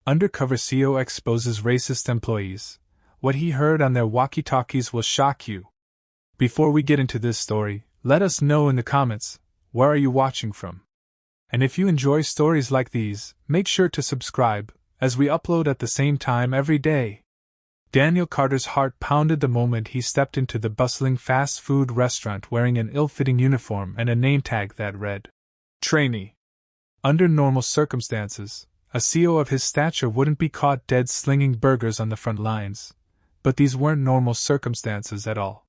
Undercover CEO exposes racist employees. What he heard on their walkie-talkies will shock you. Before we get into this story, let us know in the comments, where are you watching from? And if you enjoy stories like these, make sure to subscribe, as we upload at the same time every day. Daniel Carter's heart pounded the moment he stepped into the bustling fast food restaurant wearing an ill-fitting uniform and a name tag that read, Trainee. Under normal circumstances, a CEO of his stature wouldn't be caught dead slinging burgers on the front lines, but these weren't normal circumstances at all.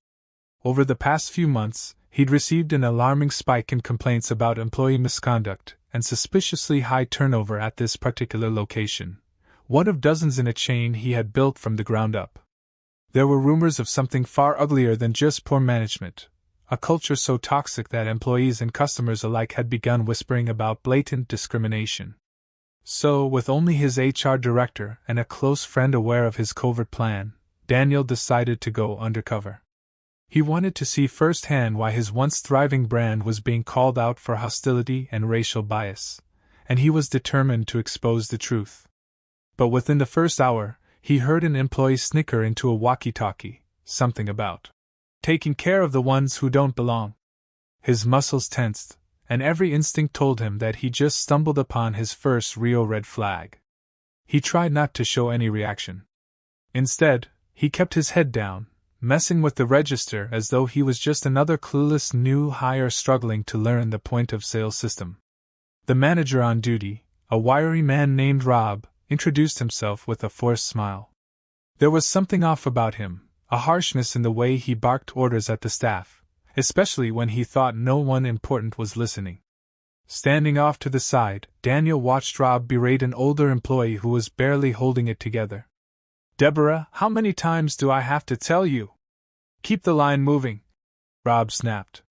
Over the past few months, he'd received an alarming spike in complaints about employee misconduct and suspiciously high turnover at this particular location, one of dozens in a chain he had built from the ground up. There were rumors of something far uglier than just poor management, a culture so toxic that employees and customers alike had begun whispering about blatant discrimination. So, with only his HR director and a close friend aware of his covert plan, Daniel decided to go undercover. He wanted to see firsthand why his once thriving brand was being called out for hostility and racial bias, and he was determined to expose the truth. But within the first hour, he heard an employee snicker into a walkie-talkie, something about taking care of the ones who don't belong. His muscles tensed, and every instinct told him that he just stumbled upon his first real red flag. He tried not to show any reaction. Instead, he kept his head down, messing with the register as though he was just another clueless new hire struggling to learn the point-of-sale system. The manager on duty, a wiry man named Rob, introduced himself with a forced smile. There was something off about him, a harshness in the way he barked orders at the staff, especially when he thought no one important was listening. Standing off to the side, Daniel watched Rob berate an older employee who was barely holding it together. "Deborah, how many times do I have to tell you? Keep the line moving," Rob snapped.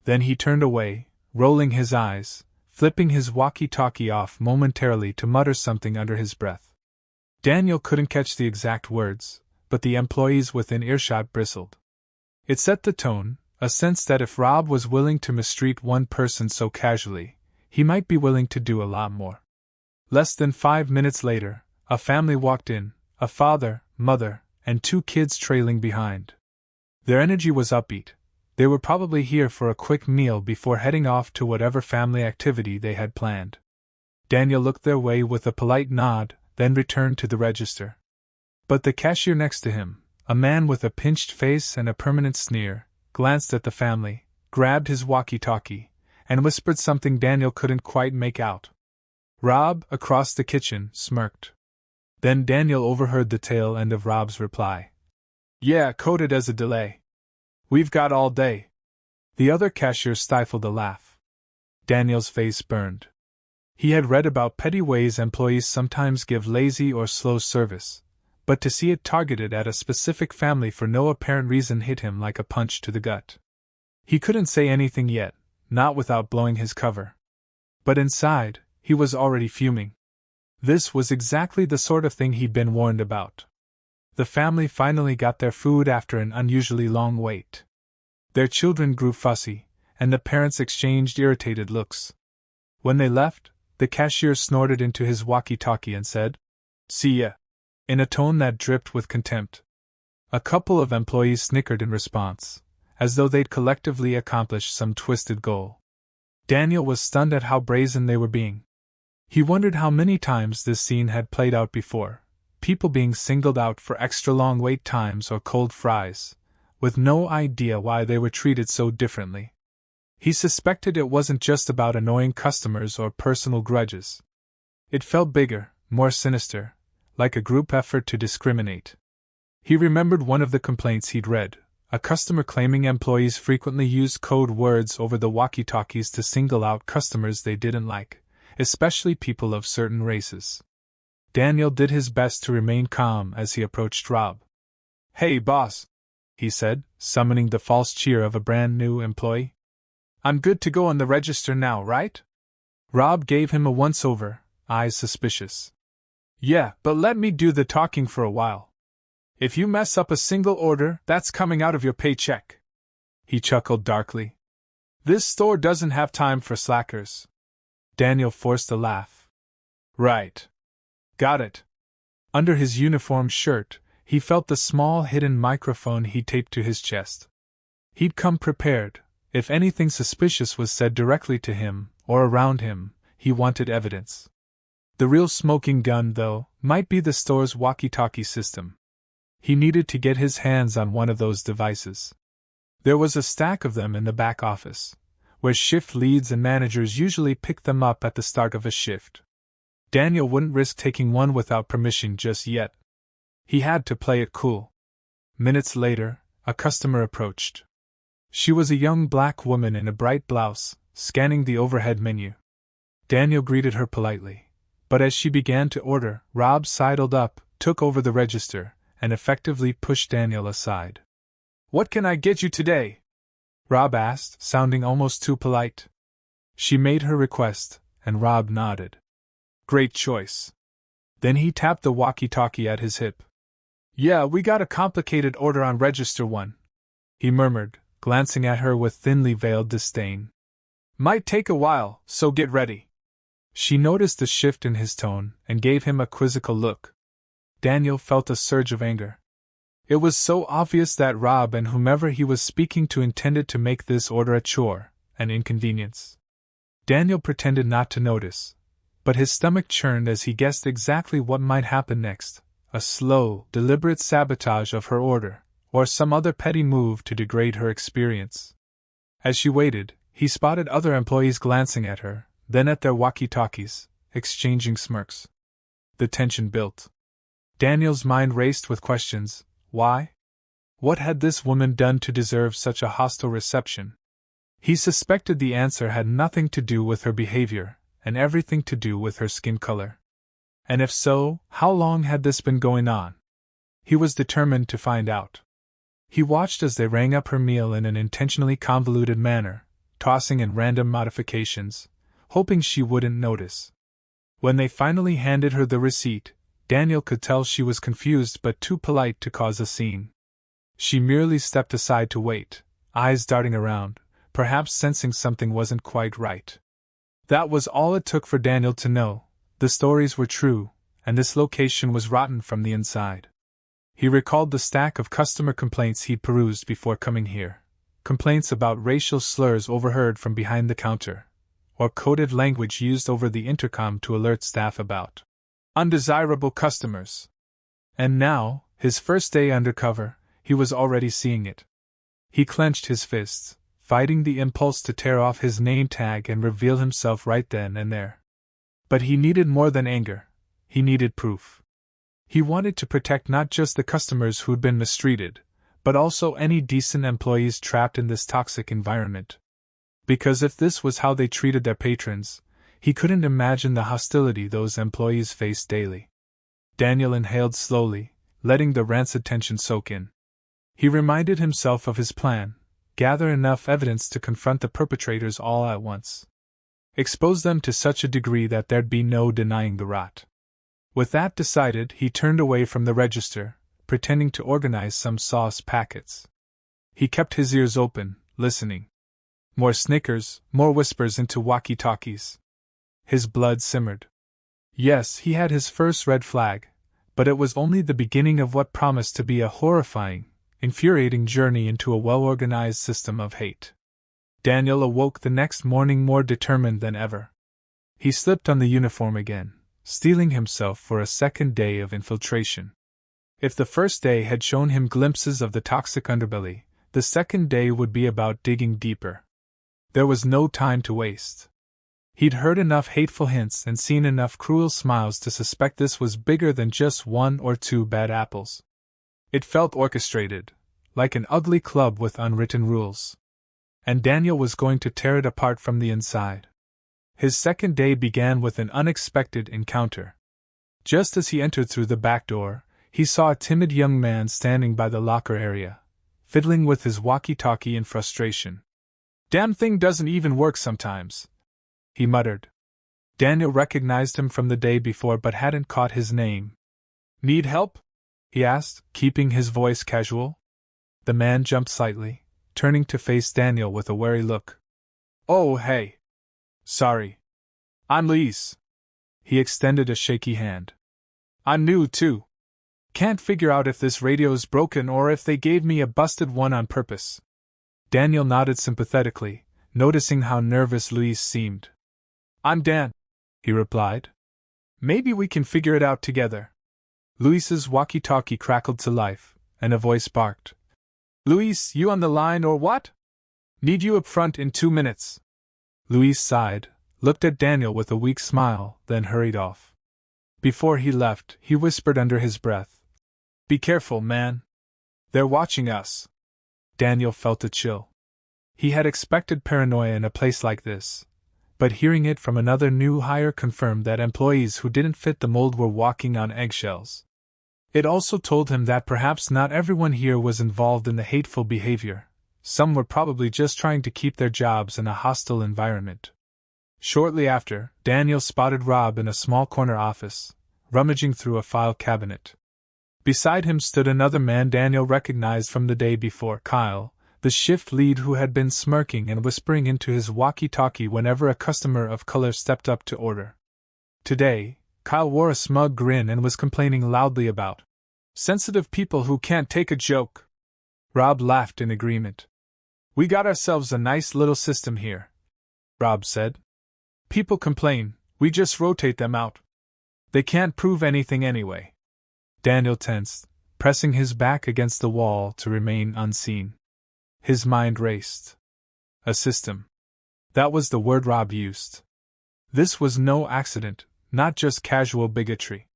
Then he turned away, rolling his eyes, flipping his walkie-talkie off momentarily to mutter something under his breath. Daniel couldn't catch the exact words, but the employees within earshot bristled. It set the tone, a sense that if Rob was willing to mistreat one person so casually, he might be willing to do a lot more. Less than 5 minutes later, a family walked in, a father, mother, and 2 kids trailing behind. Their energy was upbeat. They were probably here for a quick meal before heading off to whatever family activity they had planned. Daniel looked their way with a polite nod, then returned to the register. But the cashier next to him, a man with a pinched face and a permanent sneer, glanced at the family, grabbed his walkie-talkie, and whispered something Daniel couldn't quite make out. Rob, across the kitchen, smirked. Then Daniel overheard the tail end of Rob's reply. "Yeah, coded as a delay. We've got all day." The other cashier stifled a laugh. Daniel's face burned. He had read about petty ways employees sometimes give lazy or slow service, but to see it targeted at a specific family for no apparent reason hit him like a punch to the gut. He couldn't say anything yet, not without blowing his cover. But inside, he was already fuming. This was exactly the sort of thing he'd been warned about. The family finally got their food after an unusually long wait. Their children grew fussy, and the parents exchanged irritated looks. When they left, the cashier snorted into his walkie-talkie and said, "See ya," in a tone that dripped with contempt. A couple of employees snickered in response, as though they'd collectively accomplished some twisted goal. Daniel was stunned at how brazen they were being. He wondered how many times this scene had played out before, people being singled out for extra long wait times or cold fries, with no idea why they were treated so differently. He suspected it wasn't just about annoying customers or personal grudges. It felt bigger, more sinister, like a group effort to discriminate. He remembered one of the complaints he'd read, a customer claiming employees frequently used code words over the walkie-talkies to single out customers they didn't like, especially people of certain races. Daniel did his best to remain calm as he approached Rob. "Hey, boss," he said, summoning the false cheer of a brand-new employee. "I'm good to go on the register now, right?" Rob gave him a once-over, eyes suspicious. "Yeah, but let me do the talking for a while. If you mess up a single order, that's coming out of your paycheck." He chuckled darkly. "This store doesn't have time for slackers." Daniel forced a laugh. "Right. Got it. Under his uniform shirt, he felt the small hidden microphone he taped to his chest. He'd come prepared. If anything suspicious was said directly to him, or around him, he wanted evidence. The real smoking gun, though, might be the store's walkie-talkie system. He needed to get his hands on one of those devices. There was a stack of them in the back office, where shift leads and managers usually pick them up at the start of a shift. Daniel wouldn't risk taking one without permission just yet. He had to play it cool. Minutes later, a customer approached. She was a young black woman in a bright blouse, scanning the overhead menu. Daniel greeted her politely, but as she began to order, Rob sidled up, took over the register, and effectively pushed Daniel aside. "What can I get you today?" Rob asked, sounding almost too polite. She made her request, and Rob nodded. "Great choice." Then he tapped the walkie-talkie at his hip. "Yeah, we got a complicated order on Register 1, he murmured, glancing at her with thinly veiled disdain. "Might take a while, so get ready." She noticed the shift in his tone and gave him a quizzical look. Daniel felt a surge of anger. It was so obvious that Rob and whomever he was speaking to intended to make this order a chore, an inconvenience. Daniel pretended not to notice, but his stomach churned as he guessed exactly what might happen next: a slow, deliberate sabotage of her order, or some other petty move to degrade her experience. As she waited, he spotted other employees glancing at her, then at their walkie-talkies, exchanging smirks. The tension built. Daniel's mind raced with questions. Why? What had this woman done to deserve such a hostile reception? He suspected the answer had nothing to do with her behavior, and everything to do with her skin color. And if so, how long had this been going on? He was determined to find out. He watched as they rang up her meal in an intentionally convoluted manner, tossing in random modifications, hoping she wouldn't notice. When they finally handed her the receipt, Daniel could tell she was confused but too polite to cause a scene. She merely stepped aside to wait, eyes darting around, perhaps sensing something wasn't quite right. That was all it took for Daniel to know. The stories were true, and this location was rotten from the inside. He recalled the stack of customer complaints he'd perused before coming here. Complaints about racial slurs overheard from behind the counter, or coded language used over the intercom to alert staff about undesirable customers. And now, his first day undercover, he was already seeing it. He clenched his fists, fighting the impulse to tear off his name tag and reveal himself right then and there. But he needed more than anger. He needed proof. He wanted to protect not just the customers who'd been mistreated, but also any decent employees trapped in this toxic environment. Because if this was how they treated their patrons, he couldn't imagine the hostility those employees faced daily. Daniel inhaled slowly, letting the rancid tension soak in. He reminded himself of his plan: gather enough evidence to confront the perpetrators all at once. Expose them to such a degree that there'd be no denying the rot. With that decided, he turned away from the register, pretending to organize some sauce packets. He kept his ears open, listening. More snickers, more whispers into walkie-talkies. His blood simmered. Yes, he had his first red flag, but it was only the beginning of what promised to be a horrifying, infuriating journey into a well-organized system of hate. Daniel awoke the next morning more determined than ever. He slipped on the uniform again, steeling himself for a second day of infiltration. If the first day had shown him glimpses of the toxic underbelly, the second day would be about digging deeper. There was no time to waste. He'd heard enough hateful hints and seen enough cruel smiles to suspect this was bigger than just one or two bad apples. It felt orchestrated, like an ugly club with unwritten rules. And Daniel was going to tear it apart from the inside. His second day began with an unexpected encounter. Just as he entered through the back door, he saw a timid young man standing by the locker area, fiddling with his walkie-talkie in frustration. "Damn thing doesn't even work sometimes," he muttered. Daniel recognized him from the day before but hadn't caught his name. "Need help?" he asked, keeping his voice casual. The man jumped slightly, turning to face Daniel with a wary look. "Oh, hey. Sorry. I'm Luis." He extended a shaky hand. I'm new, too. Can't figure out if this radio's broken or if they gave me a busted one on purpose. Daniel nodded sympathetically, noticing how nervous Luis seemed. I'm Dan, he replied. Maybe we can figure it out together. Luis's walkie-talkie crackled to life, and a voice barked. Luis, you on the line or what? Need you up front in 2 minutes. Luis sighed, looked at Daniel with a weak smile, then hurried off. Before he left, he whispered under his breath. Be careful, man. They're watching us. Daniel felt a chill. He had expected paranoia in a place like this, but hearing it from another new hire confirmed that employees who didn't fit the mold were walking on eggshells. It also told him that perhaps not everyone here was involved in the hateful behavior. Some were probably just trying to keep their jobs in a hostile environment. Shortly after, Daniel spotted Rob in a small corner office, rummaging through a file cabinet. Beside him stood another man Daniel recognized from the day before, Kyle, the shift lead who had been smirking and whispering into his walkie-talkie whenever a customer of color stepped up to order. Today, Kyle wore a smug grin and was complaining loudly about sensitive people who can't take a joke. Rob laughed in agreement. We got ourselves a nice little system here, Rob said. People complain, we just rotate them out. They can't prove anything anyway. Daniel tensed, pressing his back against the wall to remain unseen. His mind raced. A system. That was the word Rob used. This was no accident, not just casual bigotry.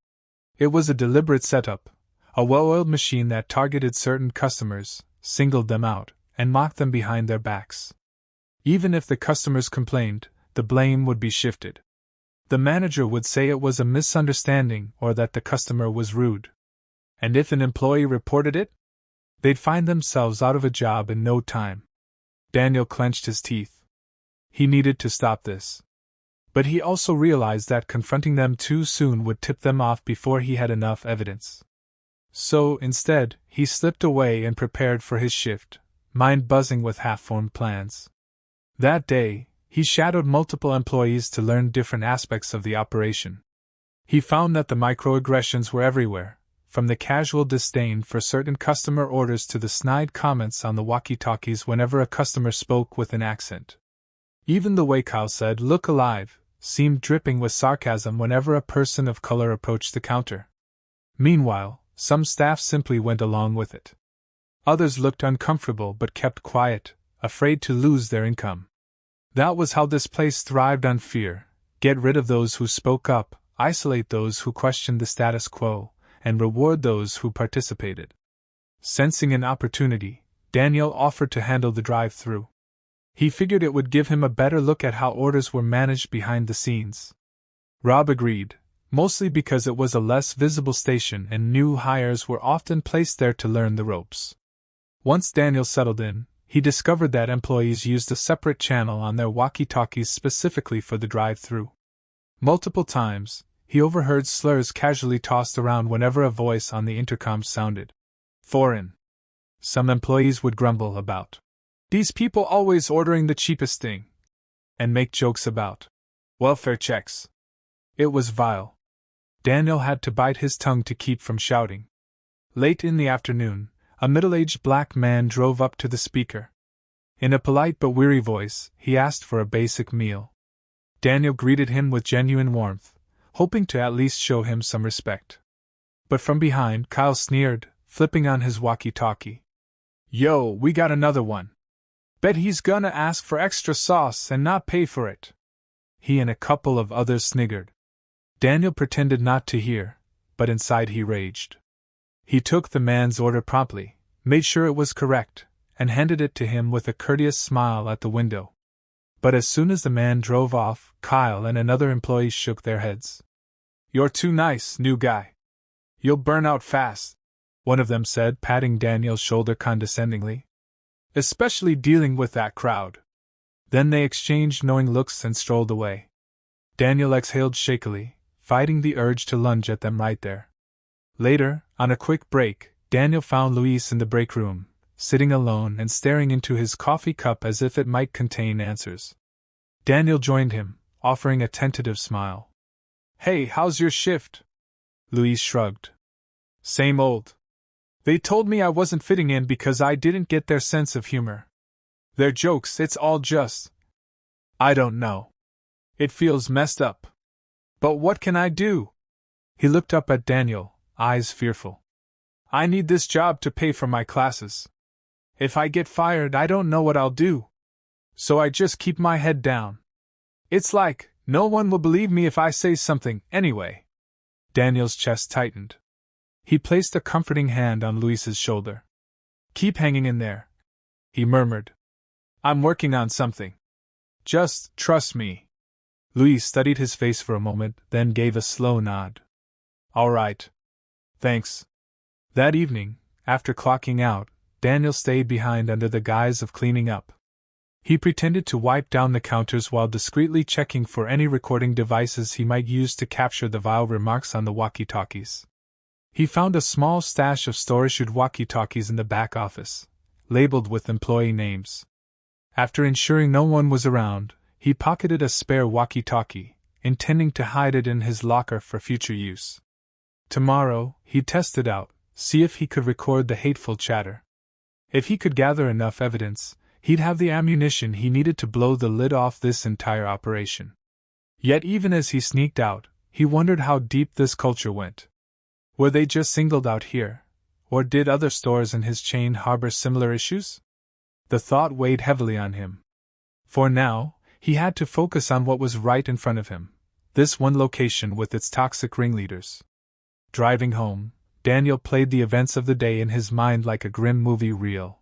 It was a deliberate setup, a well-oiled machine that targeted certain customers, singled them out, and mocked them behind their backs. Even if the customers complained, the blame would be shifted. The manager would say it was a misunderstanding or that the customer was rude. And if an employee reported it, they'd find themselves out of a job in no time. Daniel clenched his teeth. He needed to stop this. But he also realized that confronting them too soon would tip them off before he had enough evidence. So, instead, he slipped away and prepared for his shift, mind buzzing with half-formed plans. That day, he shadowed multiple employees to learn different aspects of the operation. He found that the microaggressions were everywhere, from the casual disdain for certain customer orders to the snide comments on the walkie-talkies whenever a customer spoke with an accent. Even the way Kyle said, "Look alive," seemed dripping with sarcasm whenever a person of color approached the counter. Meanwhile, some staff simply went along with it. Others looked uncomfortable but kept quiet, afraid to lose their income. That was how this place thrived on fear: get rid of those who spoke up, isolate those who questioned the status quo, and reward those who participated. Sensing an opportunity, Daniel offered to handle the drive-thru. He figured it would give him a better look at how orders were managed behind the scenes. Rob agreed, mostly because it was a less visible station and new hires were often placed there to learn the ropes. Once Daniel settled in, he discovered that employees used a separate channel on their walkie-talkies specifically for the drive-thru. Multiple times, he overheard slurs casually tossed around whenever a voice on the intercom sounded foreign. Some employees would grumble about these people always ordering the cheapest thing, and make jokes about welfare checks. It was vile. Daniel had to bite his tongue to keep from shouting. Late in the afternoon, a middle-aged black man drove up to the speaker. In a polite but weary voice, he asked for a basic meal. Daniel greeted him with genuine warmth, hoping to at least show him some respect. But from behind, Kyle sneered, flipping on his walkie-talkie. "Yo, we got another one. Bet he's gonna ask for extra sauce and not pay for it." He and a couple of others sniggered. Daniel pretended not to hear, but inside he raged. He took the man's order promptly, made sure it was correct, and handed it to him with a courteous smile at the window. But as soon as the man drove off, Kyle and another employee shook their heads. "You're too nice, new guy. You'll burn out fast," one of them said, patting Daniel's shoulder condescendingly. "Especially dealing with that crowd." Then they exchanged knowing looks and strolled away. Daniel exhaled shakily, fighting the urge to lunge at them right there. Later, on a quick break, Daniel found Luis in the break room, sitting alone and staring into his coffee cup as if it might contain answers. Daniel joined him, offering a tentative smile. "Hey, how's your shift?" Louise shrugged. Same old. They told me I wasn't fitting in because I didn't get their sense of humor. Their jokes, it's all just. I don't know. It feels messed up. But what can I do? He looked up at Daniel, eyes fearful. I need this job to pay for my classes. If I get fired, I don't know what I'll do. So I just keep my head down. It's like, no one will believe me if I say something, anyway. Daniel's chest tightened. He placed a comforting hand on Louise's shoulder. Keep hanging in there, he murmured. I'm working on something. Just trust me. Louise studied his face for a moment, then gave a slow nod. All right. Thanks. That evening, after clocking out, Daniel stayed behind under the guise of cleaning up. He pretended to wipe down the counters while discreetly checking for any recording devices he might use to capture the vile remarks on the walkie-talkies. He found a small stash of store-issued walkie-talkies in the back office, labeled with employee names. After ensuring no one was around, he pocketed a spare walkie-talkie, intending to hide it in his locker for future use. Tomorrow, he'd test it out, see if he could record the hateful chatter. If he could gather enough evidence, he'd have the ammunition he needed to blow the lid off this entire operation. Yet even as he sneaked out, he wondered how deep this culture went. Were they just singled out here, or did other stores in his chain harbor similar issues? The thought weighed heavily on him. For now, he had to focus on what was right in front of him, this one location with its toxic ringleaders. Driving home, Daniel played the events of the day in his mind like a grim movie reel.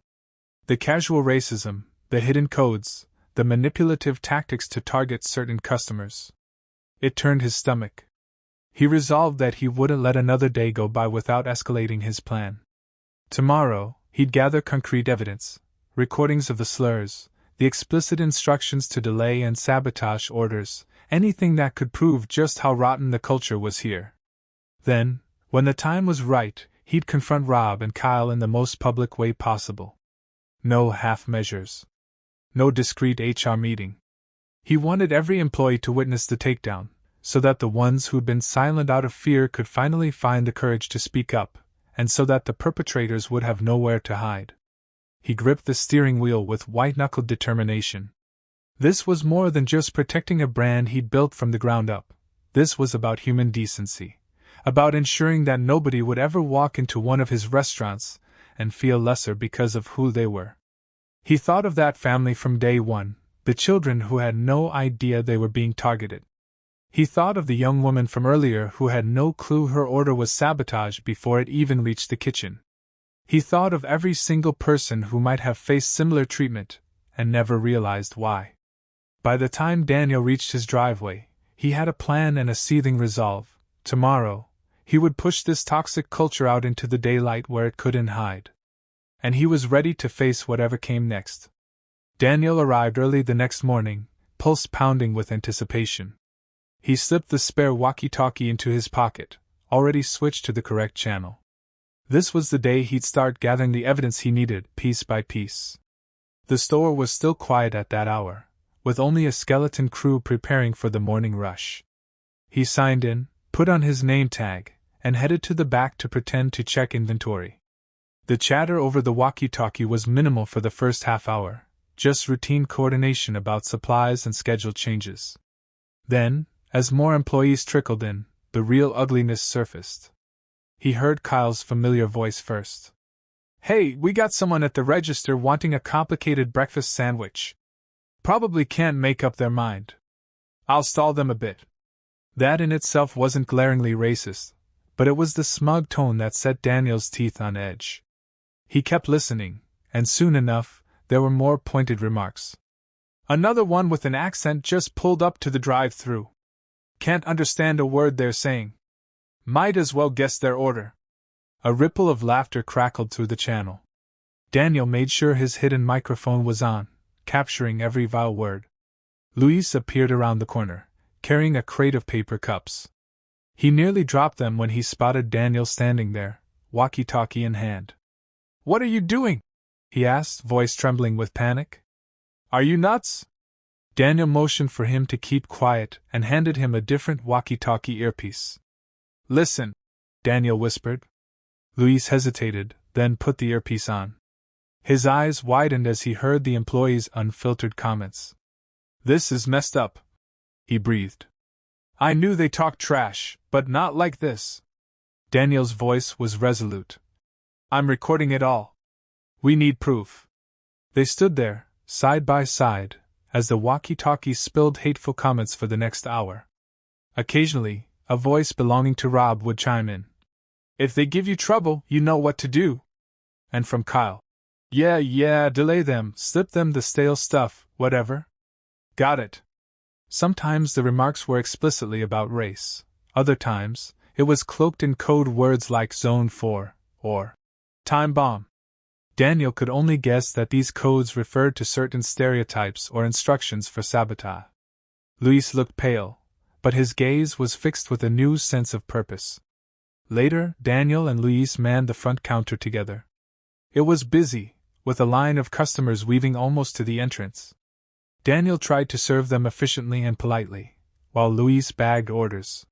The casual racism, the hidden codes, the manipulative tactics to target certain customers. It turned his stomach. He resolved that he wouldn't let another day go by without escalating his plan. Tomorrow, he'd gather concrete evidence, recordings of the slurs, the explicit instructions to delay and sabotage orders, anything that could prove just how rotten the culture was here. Then, when the time was right, he'd confront Rob and Kyle in the most public way possible. No half measures. No discreet HR meeting. He wanted every employee to witness the takedown, so that the ones who'd been silent out of fear could finally find the courage to speak up, and so that the perpetrators would have nowhere to hide. He gripped the steering wheel with white-knuckled determination. This was more than just protecting a brand he'd built from the ground up. This was about human decency. About ensuring that nobody would ever walk into one of his restaurants and feel lesser because of who they were. He thought of that family from day one, the children who had no idea they were being targeted. He thought of the young woman from earlier who had no clue her order was sabotaged before it even reached the kitchen. He thought of every single person who might have faced similar treatment, and never realized why. By the time Daniel reached his driveway, he had a plan and a seething resolve. Tomorrow, he would push this toxic culture out into the daylight where it couldn't hide. And he was ready to face whatever came next. Daniel arrived early the next morning, pulse pounding with anticipation. He slipped the spare walkie-talkie into his pocket, already switched to the correct channel. This was the day he'd start gathering the evidence he needed, piece by piece. The store was still quiet at that hour, with only a skeleton crew preparing for the morning rush. He signed in, put on his name tag, and headed to the back to pretend to check inventory. The chatter over the walkie-talkie was minimal for the first half hour, just routine coordination about supplies and schedule changes. Then, as more employees trickled in, the real ugliness surfaced. He heard Kyle's familiar voice first. "Hey, we got someone at the register wanting a complicated breakfast sandwich. Probably can't make up their mind. I'll stall them a bit." That in itself wasn't glaringly racist, but it was the smug tone that set Daniel's teeth on edge. He kept listening, and soon enough, there were more pointed remarks. "Another one with an accent just pulled up to the drive-thru. Can't understand a word they're saying. Might as well guess their order." A ripple of laughter crackled through the channel. Daniel made sure his hidden microphone was on, capturing every vile word. Louise appeared around the corner, carrying a crate of paper cups. He nearly dropped them when he spotted Daniel standing there, walkie-talkie in hand. "What are you doing?" he asked, voice trembling with panic. "Are you nuts?" Daniel motioned for him to keep quiet and handed him a different walkie-talkie earpiece. "Listen. Daniel whispered. Luis hesitated, then put the earpiece on. His eyes widened as he heard the employee's unfiltered comments. This is messed up, he breathed. I knew they talked trash, but not like this. Daniel's voice was resolute. I'm recording it all. We need proof. They stood there, side by side, as the walkie-talkie spilled hateful comments for the next hour. Occasionally, a voice belonging to Rob would chime in. If they give you trouble, you know what to do. And from Kyle. Yeah, delay them, slip them the stale stuff, whatever. Got it. Sometimes the remarks were explicitly about race. Other times, it was cloaked in code words like Zone 4, or Time Bomb. Daniel could only guess that these codes referred to certain stereotypes or instructions for sabotage. Luis looked pale, but his gaze was fixed with a new sense of purpose. Later, Daniel and Luis manned the front counter together. It was busy, with a line of customers weaving almost to the entrance. Daniel tried to serve them efficiently and politely, while Luis bagged orders.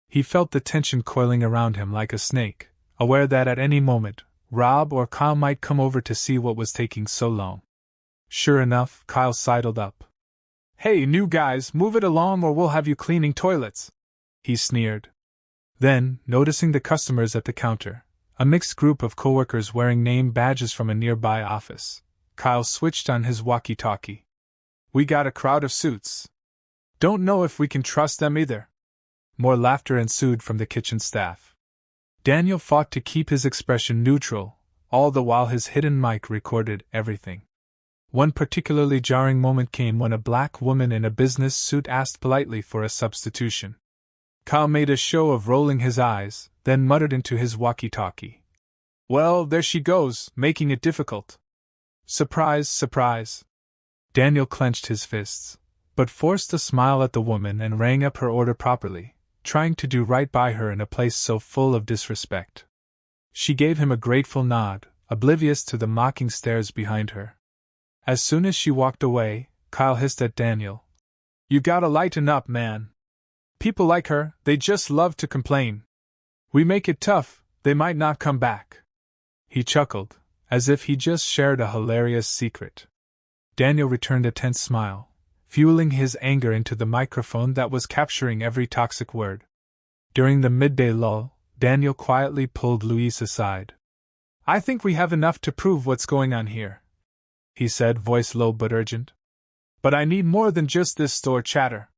He felt the tension coiling around him like a snake, aware that at any moment, Rob or Kyle might come over to see what was taking so long. Sure enough, Kyle sidled up. Hey, new guys, move it along or we'll have you cleaning toilets, he sneered. Then, noticing the customers at the counter, a mixed group of coworkers wearing name badges from a nearby office, Kyle switched on his walkie-talkie. We got a crowd of suits. Don't know if we can trust them either. More laughter ensued from the kitchen staff. Daniel fought to keep his expression neutral, all the while his hidden mic recorded everything. One particularly jarring moment came when a black woman in a business suit asked politely for a substitution. Kyle made a show of rolling his eyes, then muttered into his walkie-talkie. Well, there she goes, making it difficult. Surprise, surprise. Daniel clenched his fists, but forced a smile at the woman and rang up her order properly, trying to do right by her in a place so full of disrespect. She gave him a grateful nod, oblivious to the mocking stares behind her. As soon as she walked away, Kyle hissed at Daniel. You gotta lighten up, man. People like her, they just love to complain. We make it tough, they might not come back. He chuckled, as if he just shared a hilarious secret. Daniel returned a tense smile, fueling his anger into the microphone that was capturing every toxic word. During the midday lull, Daniel quietly pulled Luis aside. I think we have enough to prove what's going on here, he said, voice low but urgent. But I need more than just this store chatter.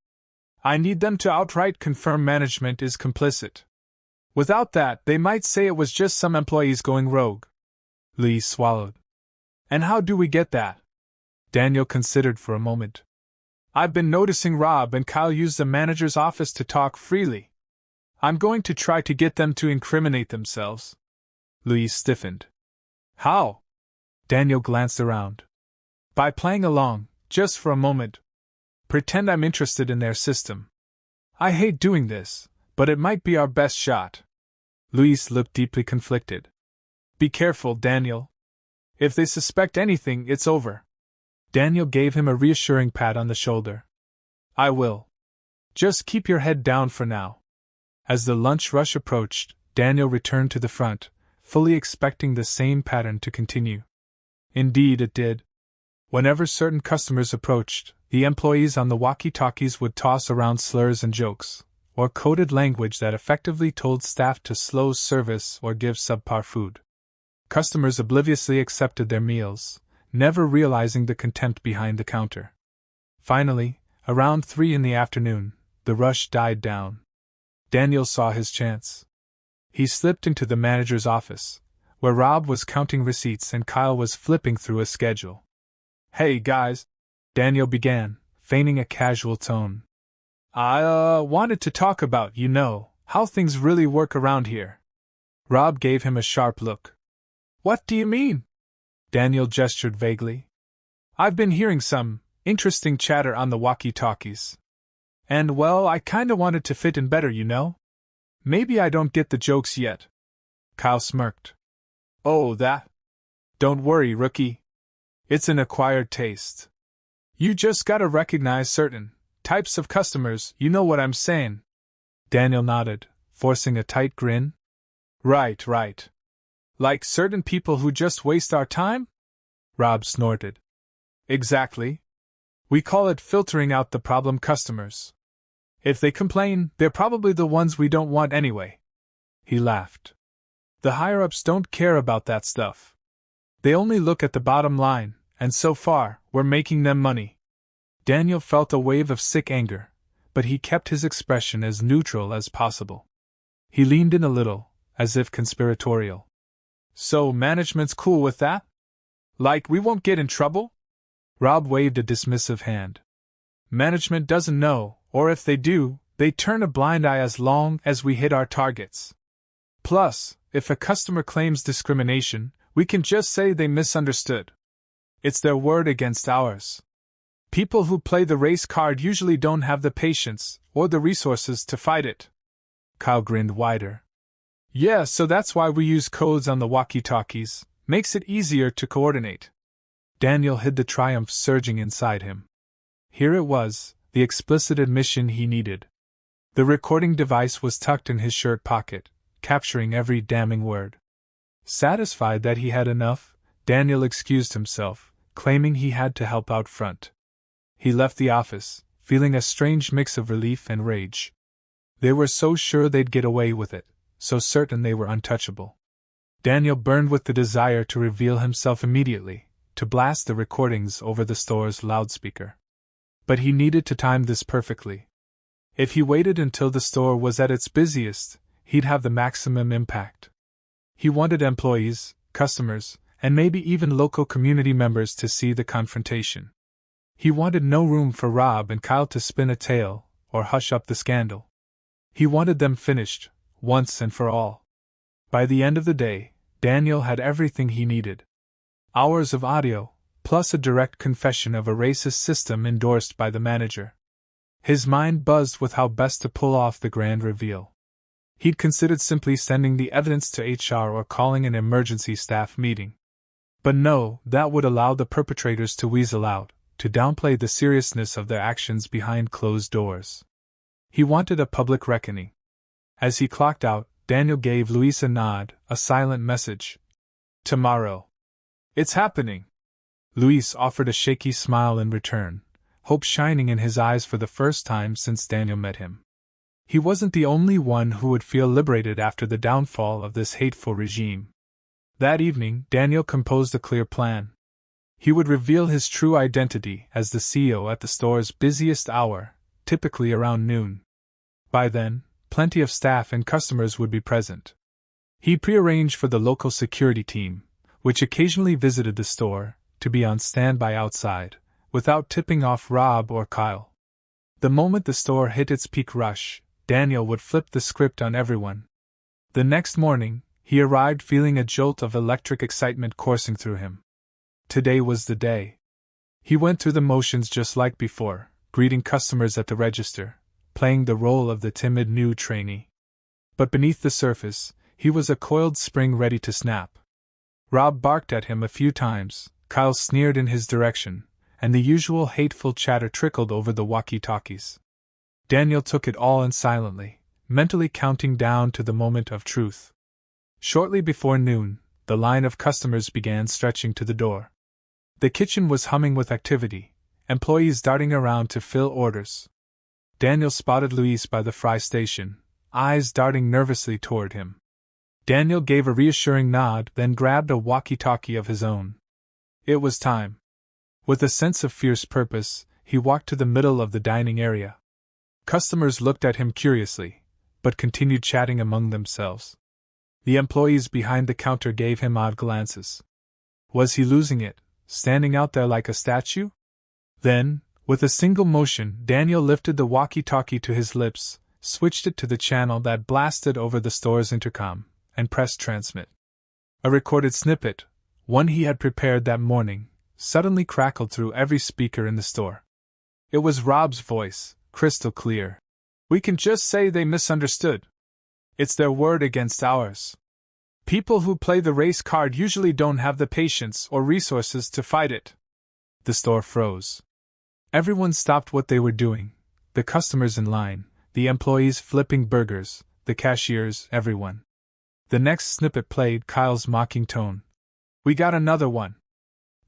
I need them to outright confirm management is complicit. Without that, they might say it was just some employees going rogue. Luis swallowed. And how do we get that? Daniel considered for a moment. I've been noticing Rob and Kyle use the manager's office to talk freely. I'm going to try to get them to incriminate themselves. Luis stiffened. How? Daniel glanced around. By playing along, just for a moment. Pretend I'm interested in their system. I hate doing this, but it might be our best shot. Luis looked deeply conflicted. Be careful, Daniel. If they suspect anything, it's over. Daniel gave him a reassuring pat on the shoulder. I will. Just keep your head down for now. As the lunch rush approached, Daniel returned to the front, fully expecting the same pattern to continue. Indeed it did. Whenever certain customers approached, the employees on the walkie-talkies would toss around slurs and jokes, or coded language that effectively told staff to slow service or give subpar food. Customers obliviously accepted their meals, never realizing the contempt behind the counter. Finally, around 3 in the afternoon, the rush died down. Daniel saw his chance. He slipped into the manager's office, where Rob was counting receipts and Kyle was flipping through a schedule. Hey guys, Daniel began, feigning a casual tone. I wanted to talk about, how things really work around here. Rob gave him a sharp look. What do you mean? Daniel gestured vaguely. I've been hearing some interesting chatter on the walkie-talkies. And well, I kinda wanted to fit in better, Maybe I don't get the jokes yet. Kyle smirked. Oh, that? Don't worry, rookie. It's an acquired taste. You just gotta recognize certain types of customers, you know what I'm saying. Daniel nodded, forcing a tight grin. Right, right. Like certain people who just waste our time? Rob snorted. Exactly. We call it filtering out the problem customers. If they complain, they're probably the ones we don't want anyway. He laughed. The higher-ups don't care about that stuff. They only look at the bottom line, and so far, we're making them money. Daniel felt a wave of sick anger, but he kept his expression as neutral as possible. He leaned in a little, as if conspiratorial. So management's cool with that? Like we won't get in trouble? Rob waved a dismissive hand. Management doesn't know, or if they do, they turn a blind eye as long as we hit our targets. Plus, if a customer claims discrimination, we can just say they misunderstood. It's their word against ours. People who play the race card usually don't have the patience or the resources to fight it. Kyle grinned wider. Yeah, so that's why we use codes on the walkie-talkies. Makes it easier to coordinate. Daniel hid the triumph surging inside him. Here it was, the explicit admission he needed. The recording device was tucked in his shirt pocket, capturing every damning word. Satisfied that he had enough, Daniel excused himself, claiming he had to help out front. He left the office, feeling a strange mix of relief and rage. They were so sure they'd get away with it, so certain they were untouchable. Daniel burned with the desire to reveal himself immediately, to blast the recordings over the store's loudspeaker. But he needed to time this perfectly. If he waited until the store was at its busiest, he'd have the maximum impact. He wanted employees, customers, and maybe even local community members to see the confrontation. He wanted no room for Rob and Kyle to spin a tale or hush up the scandal. He wanted them finished, once and for all. By the end of the day, Daniel had everything he needed. Hours of audio, plus a direct confession of a racist system endorsed by the manager. His mind buzzed with how best to pull off the grand reveal. He'd considered simply sending the evidence to HR or calling an emergency staff meeting. But no, that would allow the perpetrators to weasel out, to downplay the seriousness of their actions behind closed doors. He wanted a public reckoning. As he clocked out, Daniel gave Luis a nod, a silent message. Tomorrow. It's happening. Luis offered a shaky smile in return, hope shining in his eyes for the first time since Daniel met him. He wasn't the only one who would feel liberated after the downfall of this hateful regime. That evening, Daniel composed a clear plan. He would reveal his true identity as the CEO at the store's busiest hour, typically around noon. By then, plenty of staff and customers would be present. He prearranged for the local security team, which occasionally visited the store, to be on standby outside, without tipping off Rob or Kyle. The moment the store hit its peak rush, Daniel would flip the script on everyone. The next morning, he arrived feeling a jolt of electric excitement coursing through him. Today was the day. He went through the motions just like before, greeting customers at the register, playing the role of the timid new trainee. But beneath the surface, he was a coiled spring ready to snap. Rob barked at him a few times, Kyle sneered in his direction, and the usual hateful chatter trickled over the walkie-talkies. Daniel took it all in silently, mentally counting down to the moment of truth. Shortly before noon, the line of customers began stretching to the door. The kitchen was humming with activity, employees darting around to fill orders. Daniel spotted Luis by the fry station, eyes darting nervously toward him. Daniel gave a reassuring nod, then grabbed a walkie-talkie of his own. It was time. With a sense of fierce purpose, he walked to the middle of the dining area. Customers looked at him curiously, but continued chatting among themselves. The employees behind the counter gave him odd glances. Was he losing it, standing out there like a statue? Then, with a single motion, Daniel lifted the walkie-talkie to his lips, switched it to the channel that blasted over the store's intercom, and pressed transmit. A recorded snippet, one he had prepared that morning, suddenly crackled through every speaker in the store. It was Rob's voice, crystal clear. We can just say they misunderstood. It's their word against ours. People who play the race card usually don't have the patience or resources to fight it. The store froze. Everyone stopped what they were doing, the customers in line, the employees flipping burgers, the cashiers, everyone. The next snippet played Kyle's mocking tone. "We got another one.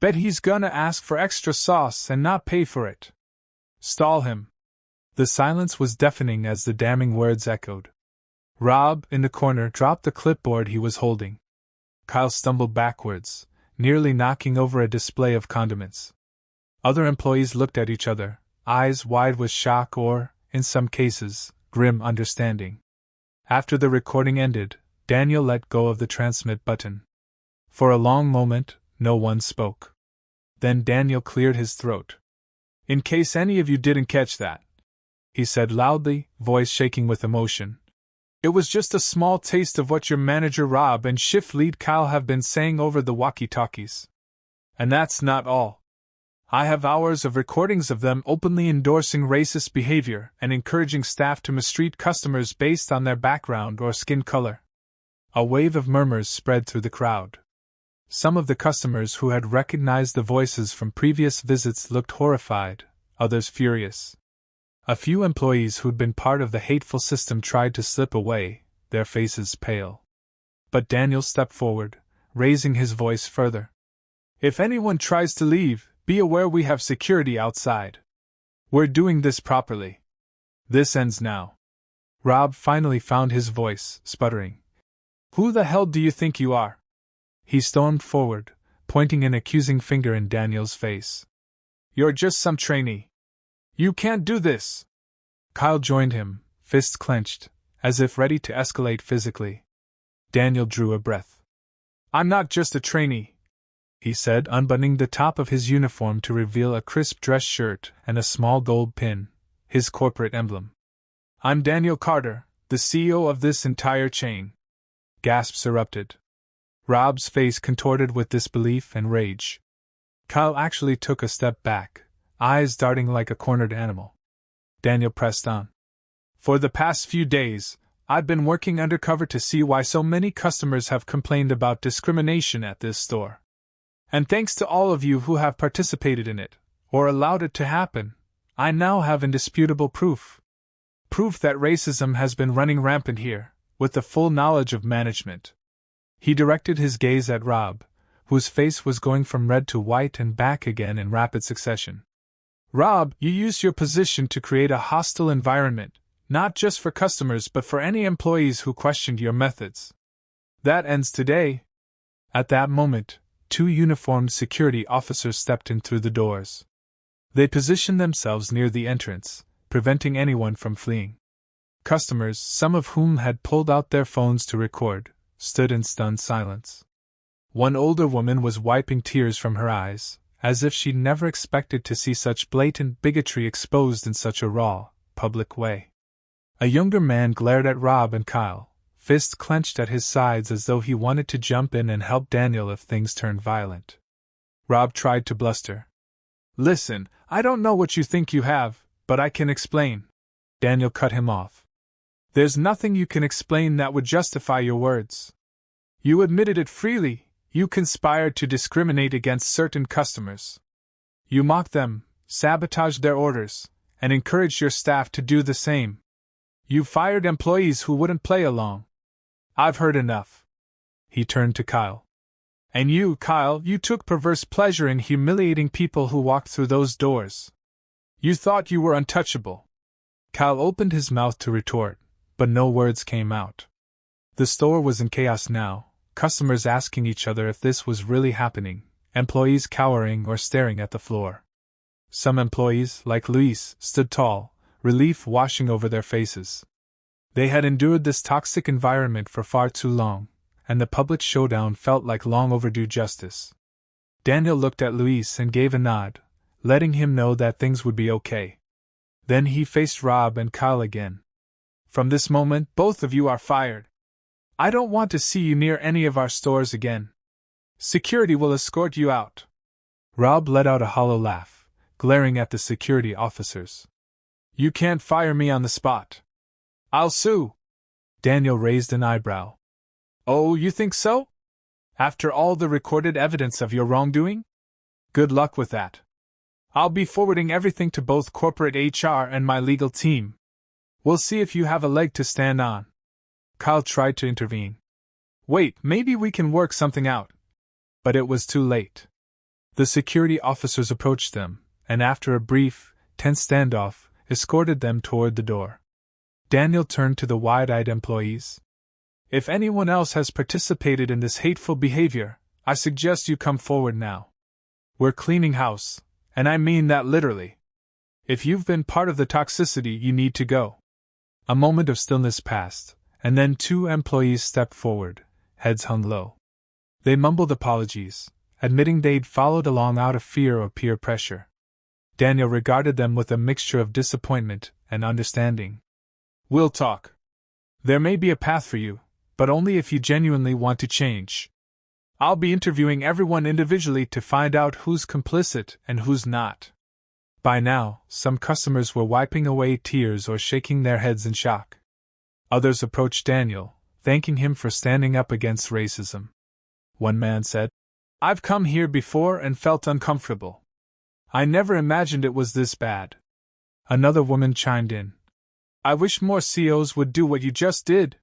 Bet he's gonna ask for extra sauce and not pay for it. Stall him." The silence was deafening as the damning words echoed. Rob, in the corner, dropped the clipboard he was holding. Kyle stumbled backwards, nearly knocking over a display of condiments. Other employees looked at each other, eyes wide with shock or, in some cases, grim understanding. After the recording ended, Daniel let go of the transmit button. For a long moment, no one spoke. Then Daniel cleared his throat. "In case any of you didn't catch that," he said loudly, voice shaking with emotion, "it was just a small taste of what your manager Rob and shift lead Kyle have been saying over the walkie-talkies. And that's not all. I have hours of recordings of them openly endorsing racist behavior and encouraging staff to mistreat customers based on their background or skin color." A wave of murmurs spread through the crowd. Some of the customers who had recognized the voices from previous visits looked horrified, others furious. A few employees who'd been part of the hateful system tried to slip away, their faces pale. But Daniel stepped forward, raising his voice further. "If anyone tries to leave, be aware we have security outside. We're doing this properly. This ends now." Rob finally found his voice, sputtering. "Who the hell do you think you are?" He stormed forward, pointing an accusing finger in Daniel's face. "You're just some trainee. You can't do this." Kyle joined him, fists clenched, as if ready to escalate physically. Daniel drew a breath. "I'm not just a trainee," he said, unbuttoning the top of his uniform to reveal a crisp dress shirt and a small gold pin, his corporate emblem. "I'm Daniel Carter, the CEO of this entire chain." Gasps erupted. Rob's face contorted with disbelief and rage. Kyle actually took a step back, eyes darting like a cornered animal. Daniel pressed on. "For the past few days, I've been working undercover to see why so many customers have complained about discrimination at this store. And thanks to all of you who have participated in it, or allowed it to happen, I now have indisputable proof. Proof that racism has been running rampant here, with the full knowledge of management." He directed his gaze at Rob, whose face was going from red to white and back again in rapid succession. "Rob, you used your position to create a hostile environment, not just for customers but for any employees who questioned your methods. That ends today." At that moment, 2 uniformed security officers stepped in through the doors. They positioned themselves near the entrance, preventing anyone from fleeing. Customers, some of whom had pulled out their phones to record, stood in stunned silence. One older woman was wiping tears from her eyes, as if she'd never expected to see such blatant bigotry exposed in such a raw, public way. A younger man glared at Rob and Kyle, fists clenched at his sides as though he wanted to jump in and help Daniel if things turned violent. Rob tried to bluster. "Listen, I don't know what you think you have, but I can explain." Daniel cut him off. "There's nothing you can explain that would justify your words. You admitted it freely, you conspired to discriminate against certain customers. You mocked them, sabotaged their orders, and encouraged your staff to do the same. You fired employees who wouldn't play along. I've heard enough." He turned to Kyle. "And you, Kyle, you took perverse pleasure in humiliating people who walked through those doors. You thought you were untouchable." Kyle opened his mouth to retort, but no words came out. The store was in chaos now, customers asking each other if this was really happening, employees cowering or staring at the floor. Some employees, like Luis, stood tall, relief washing over their faces. They had endured this toxic environment for far too long, and the public showdown felt like long overdue justice. Daniel looked at Luis and gave a nod, letting him know that things would be okay. Then he faced Rob and Kyle again. "From this moment, both of you are fired. I don't want to see you near any of our stores again. Security will escort you out." Rob let out a hollow laugh, glaring at the security officers. "You can't fire me on the spot. I'll sue." Daniel raised an eyebrow. "Oh, you think so? After all the recorded evidence of your wrongdoing? Good luck with that. I'll be forwarding everything to both corporate HR and my legal team. We'll see if you have a leg to stand on." Kyle tried to intervene. Wait, maybe we can work something out. But it was too late. The security officers approached them, and after a brief, tense standoff, escorted them toward the door. Daniel turned to the wide-eyed employees. If anyone else has participated in this hateful behavior, I suggest you come forward now. We're cleaning house, and I mean that literally. If you've been part of the toxicity, you need to go. A moment of stillness passed, and then 2 employees stepped forward, heads hung low. They mumbled apologies, admitting they'd followed along out of fear or peer pressure. Daniel regarded them with a mixture of disappointment and understanding. We'll talk. There may be a path for you, but only if you genuinely want to change. I'll be interviewing everyone individually to find out who's complicit and who's not. By now, some customers were wiping away tears or shaking their heads in shock. Others approached Daniel, thanking him for standing up against racism. One man said, I've come here before and felt uncomfortable. I never imagined it was this bad. Another woman chimed in. I wish more CEOs would do what you just did.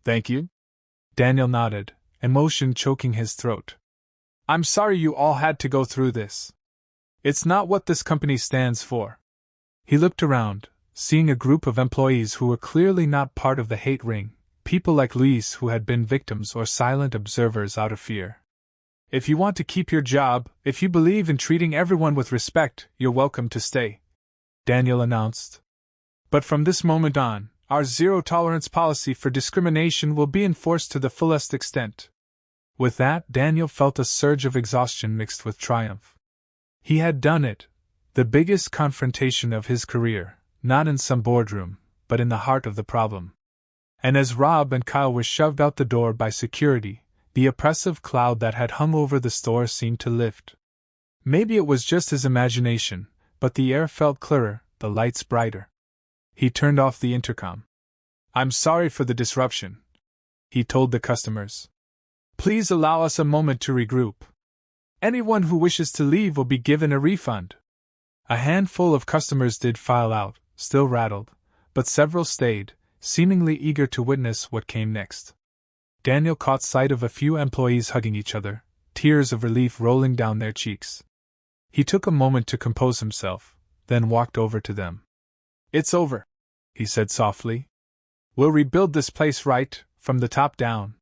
Thank you. Daniel nodded, emotion choking his throat. I'm sorry you all had to go through this. It's not what this company stands for. He looked around, seeing a group of employees who were clearly not part of the hate ring, people like Luis who had been victims or silent observers out of fear. If you want to keep your job, if you believe in treating everyone with respect, you're welcome to stay, Daniel announced. But from this moment on, our zero-tolerance policy for discrimination will be enforced to the fullest extent. With that, Daniel felt a surge of exhaustion mixed with triumph. He had done it, the biggest confrontation of his career, not in some boardroom, but in the heart of the problem. And as Rob and Kyle were shoved out the door by security, the oppressive cloud that had hung over the store seemed to lift. Maybe it was just his imagination, but the air felt clearer, the lights brighter. He turned off the intercom. I'm sorry for the disruption, he told the customers. Please allow us a moment to regroup. Anyone who wishes to leave will be given a refund. A handful of customers did file out, still rattled, but several stayed, seemingly eager to witness what came next. Daniel caught sight of a few employees hugging each other, tears of relief rolling down their cheeks. He took a moment to compose himself, then walked over to them. It's over, he said softly. We'll rebuild this place right, from the top down.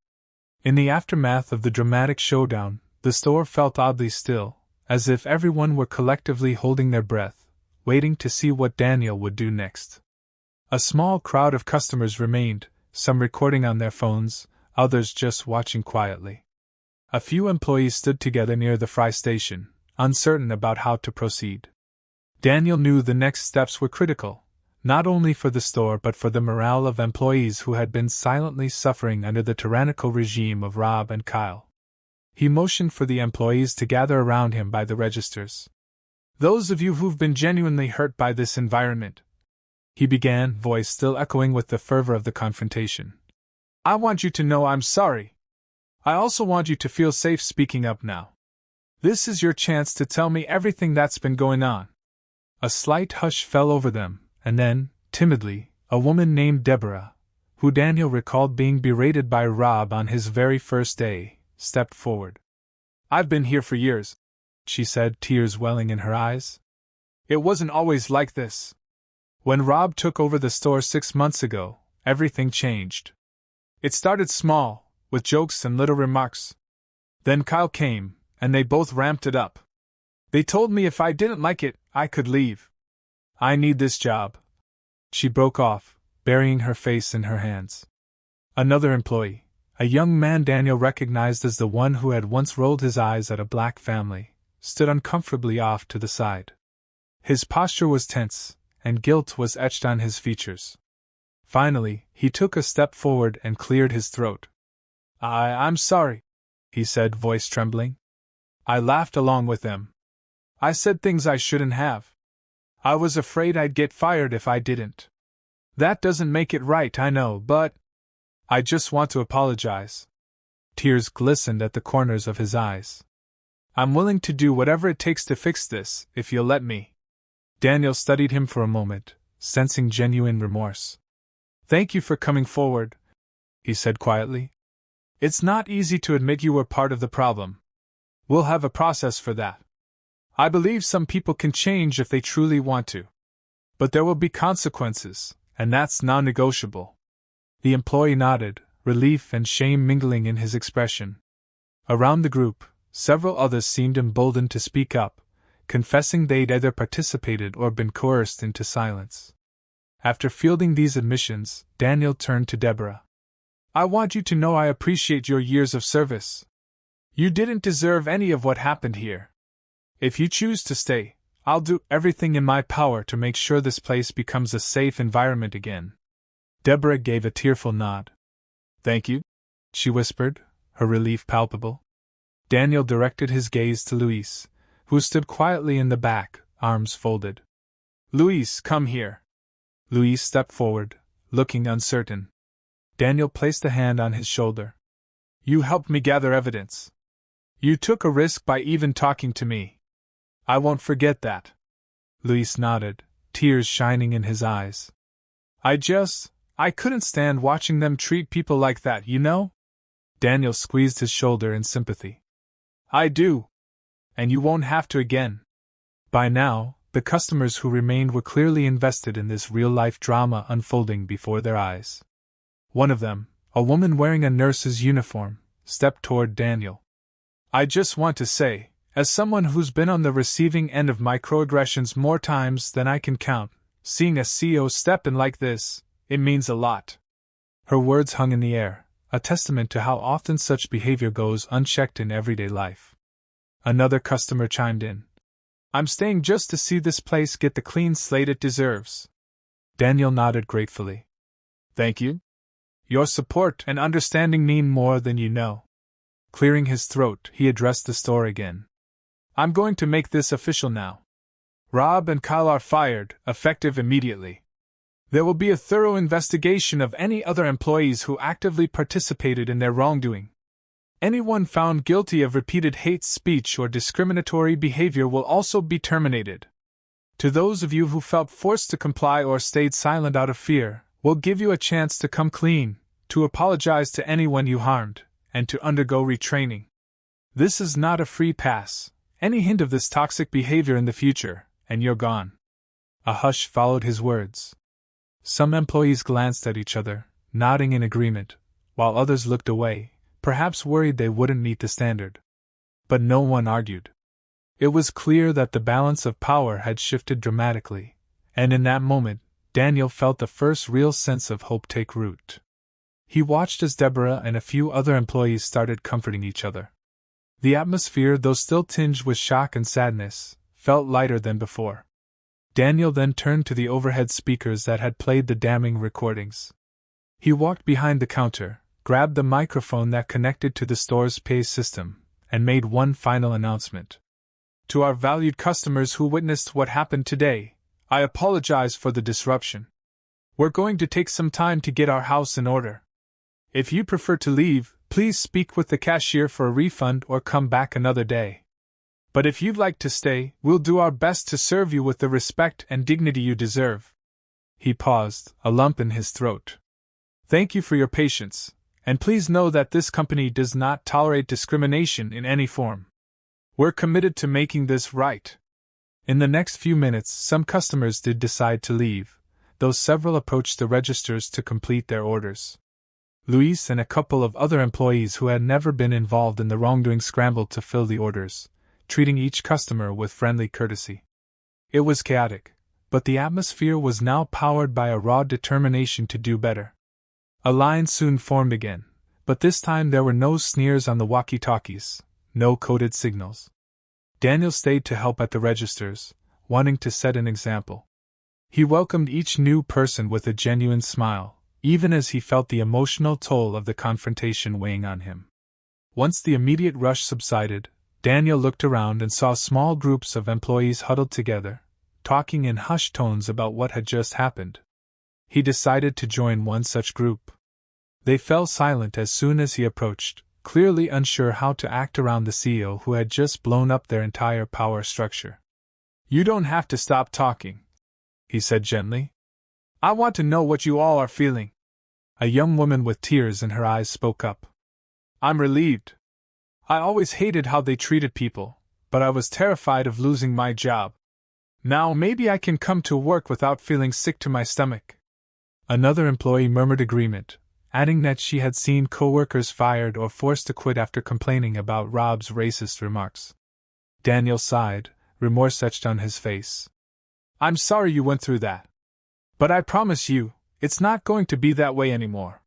In the aftermath of the dramatic showdown, the store felt oddly still, as if everyone were collectively holding their breath, waiting to see what Daniel would do next. A small crowd of customers remained, some recording on their phones, others just watching quietly. A few employees stood together near the fry station, uncertain about how to proceed. Daniel knew the next steps were critical, not only for the store but for the morale of employees who had been silently suffering under the tyrannical regime of Rob and Kyle. He motioned for the employees to gather around him by the registers. Those of you who've been genuinely hurt by this environment, he began, voice still echoing with the fervor of the confrontation. I want you to know I'm sorry. I also want you to feel safe speaking up now. This is your chance to tell me everything that's been going on. A slight hush fell over them, and then, timidly, a woman named Deborah, who Daniel recalled being berated by Rob on his very first day, stepped forward. I've been here for years, she said, tears welling in her eyes. It wasn't always like this. When Rob took over the store 6 months ago, everything changed. It started small, with jokes and little remarks. Then Kyle came, and they both ramped it up. They told me if I didn't like it, I could leave. I need this job. She broke off, burying her face in her hands. Another employee, a young man Daniel recognized as the one who had once rolled his eyes at a black family, stood uncomfortably off to the side. His posture was tense, and guilt was etched on his features. Finally, he took a step forward and cleared his throat. I'm sorry, he said, voice trembling. I laughed along with them. I said things I shouldn't have. I was afraid I'd get fired if I didn't. That doesn't make it right, I know, but I just want to apologize. Tears glistened at the corners of his eyes. I'm willing to do whatever it takes to fix this, if you'll let me. Daniel studied him for a moment, sensing genuine remorse. Thank you for coming forward, he said quietly. It's not easy to admit you were part of the problem. We'll have a process for that. I believe some people can change if they truly want to. But there will be consequences, and that's non-negotiable. The employee nodded, relief and shame mingling in his expression. Around the group, several others seemed emboldened to speak up, confessing they'd either participated or been coerced into silence. After fielding these admissions, Daniel turned to Deborah. I want you to know I appreciate your years of service. You didn't deserve any of what happened here. If you choose to stay, I'll do everything in my power to make sure this place becomes a safe environment again. Deborah gave a tearful nod. Thank you, she whispered, her relief palpable. Daniel directed his gaze to Luis, who stood quietly in the back, arms folded. Luis, come here. Luis stepped forward, looking uncertain. Daniel placed a hand on his shoulder. You helped me gather evidence. You took a risk by even talking to me. I won't forget that. Luis nodded, tears shining in his eyes. I couldn't stand watching them treat people like that, you know? Daniel squeezed his shoulder in sympathy. I do. And you won't have to again. By now, the customers who remained were clearly invested in this real-life drama unfolding before their eyes. One of them, a woman wearing a nurse's uniform, stepped toward Daniel. I just want to say, as someone who's been on the receiving end of microaggressions more times than I can count, seeing a CEO step in like this, it means a lot. Her words hung in the air, a testament to how often such behavior goes unchecked in everyday life. Another customer chimed in. I'm staying just to see this place get the clean slate it deserves. Daniel nodded gratefully. Thank you. Your support and understanding mean more than you know. Clearing his throat, he addressed the store again. I'm going to make this official now. Rob and Kyle are fired, effective immediately. There will be a thorough investigation of any other employees who actively participated in their wrongdoing. Anyone found guilty of repeated hate speech or discriminatory behavior will also be terminated. To those of you who felt forced to comply or stayed silent out of fear, we'll give you a chance to come clean, to apologize to anyone you harmed, and to undergo retraining. This is not a free pass. Any hint of this toxic behavior in the future, and you're gone. A hush followed his words. Some employees glanced at each other, nodding in agreement, while others looked away, perhaps worried they wouldn't meet the standard. But no one argued. It was clear that the balance of power had shifted dramatically, and in that moment, Daniel felt the first real sense of hope take root. He watched as Deborah and a few other employees started comforting each other. The atmosphere, though still tinged with shock and sadness, felt lighter than before. Daniel then turned to the overhead speakers that had played the damning recordings. He walked behind the counter, grabbed the microphone that connected to the store's pay system, and made one final announcement. To our valued customers who witnessed what happened today, I apologize for the disruption. We're going to take some time to get our house in order. If you prefer to leave, please speak with the cashier for a refund or come back another day. But if you'd like to stay, we'll do our best to serve you with the respect and dignity you deserve. He paused, a lump in his throat. Thank you for your patience, and please know that this company does not tolerate discrimination in any form. We're committed to making this right. In the next few minutes, some customers did decide to leave, though several approached the registers to complete their orders. Luis and a couple of other employees who had never been involved in the wrongdoing scrambled to fill the orders, treating each customer with friendly courtesy. It was chaotic, but the atmosphere was now powered by a raw determination to do better. A line soon formed again, but this time there were no sneers on the walkie-talkies, no coded signals. Daniel stayed to help at the registers, wanting to set an example. He welcomed each new person with a genuine smile, even as he felt the emotional toll of the confrontation weighing on him. Once the immediate rush subsided, Daniel looked around and saw small groups of employees huddled together, talking in hushed tones about what had just happened. He decided to join one such group. They fell silent as soon as he approached, clearly unsure how to act around the CEO who had just blown up their entire power structure. You don't have to stop talking, he said gently. I want to know what you all are feeling. A young woman with tears in her eyes spoke up. I'm relieved. I always hated how they treated people, but I was terrified of losing my job. Now maybe I can come to work without feeling sick to my stomach. Another employee murmured agreement, adding that she had seen coworkers fired or forced to quit after complaining about Rob's racist remarks. Daniel sighed, remorse etched on his face. I'm sorry you went through that. But I promise you, it's not going to be that way anymore.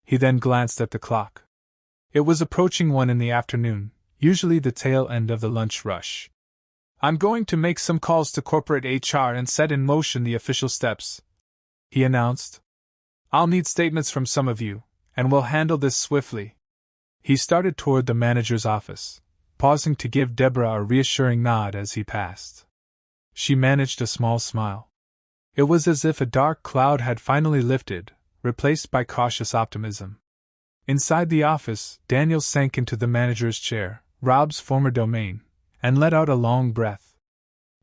He then glanced at the clock. It was approaching 1 in the afternoon, usually the tail end of the lunch rush. I'm going to make some calls to corporate HR and set in motion the official steps, he announced. I'll need statements from some of you, and we'll handle this swiftly. He started toward the manager's office, pausing to give Deborah a reassuring nod as he passed. She managed a small smile. It was as if a dark cloud had finally lifted, replaced by cautious optimism. Inside the office, Daniel sank into the manager's chair, Rob's former domain, and let out a long breath.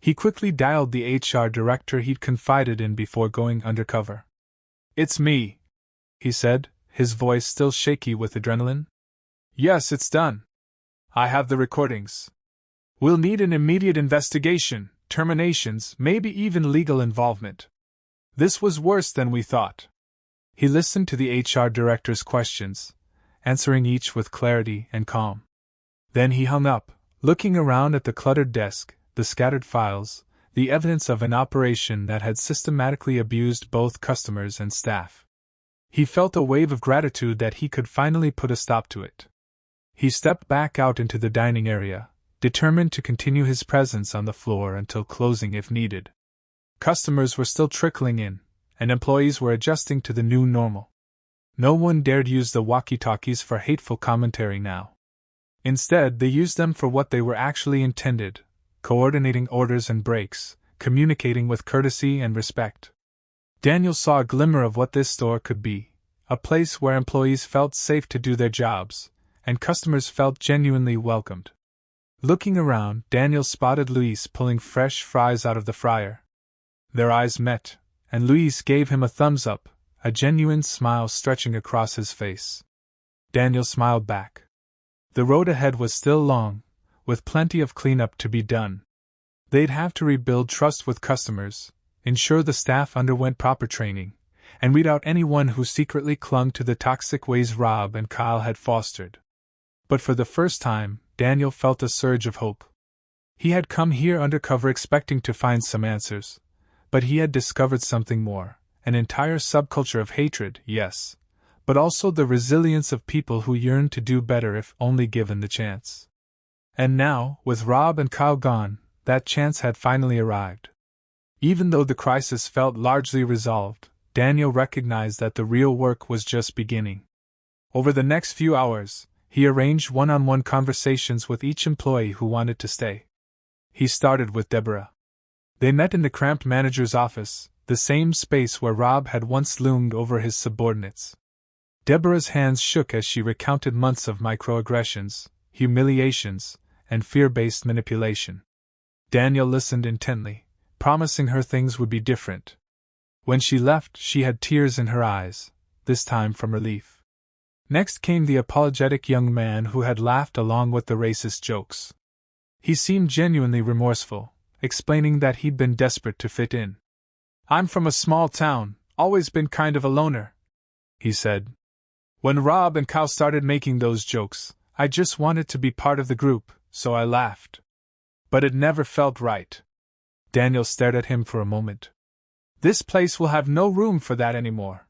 He quickly dialed the HR director he'd confided in before going undercover. It's me, he said, his voice still shaky with adrenaline. Yes, it's done. I have the recordings. We'll need an immediate investigation, terminations, maybe even legal involvement. This was worse than we thought. He listened to the HR director's questions, answering each with clarity and calm. Then he hung up, looking around at the cluttered desk, the scattered files, the evidence of an operation that had systematically abused both customers and staff. He felt a wave of gratitude that he could finally put a stop to it. He stepped back out into the dining area, determined to continue his presence on the floor until closing if needed. Customers were still trickling in, and employees were adjusting to the new normal. No one dared use the walkie-talkies for hateful commentary now. Instead, they used them for what they were actually intended: coordinating orders and breaks, communicating with courtesy and respect. Daniel saw a glimmer of what this store could be, a place where employees felt safe to do their jobs, and customers felt genuinely welcomed. Looking around, Daniel spotted Luis pulling fresh fries out of the fryer. Their eyes met, and Luis gave him a thumbs up, a genuine smile stretching across his face. Daniel smiled back. The road ahead was still long, with plenty of cleanup to be done. They'd have to rebuild trust with customers, ensure the staff underwent proper training, and weed out anyone who secretly clung to the toxic ways Rob and Kyle had fostered. But for the first time, Daniel felt a surge of hope. He had come here undercover expecting to find some answers, but he had discovered something more, an entire subculture of hatred, yes, but also the resilience of people who yearned to do better if only given the chance. And now, with Rob and Kyle gone, that chance had finally arrived. Even though the crisis felt largely resolved, Daniel recognized that the real work was just beginning. Over the next few hours, he arranged one-on-one conversations with each employee who wanted to stay. He started with Deborah. They met in the cramped manager's office, the same space where Rob had once loomed over his subordinates. Deborah's hands shook as she recounted months of microaggressions, humiliations, and fear-based manipulation. Daniel listened intently, promising her things would be different. When she left, she had tears in her eyes, this time from relief. Next came the apologetic young man who had laughed along with the racist jokes. He seemed genuinely remorseful, explaining that he'd been desperate to fit in. I'm from a small town, always been kind of a loner, he said. When Rob and Kyle started making those jokes, I just wanted to be part of the group, so I laughed. But it never felt right. Daniel stared at him for a moment. This place will have no room for that anymore.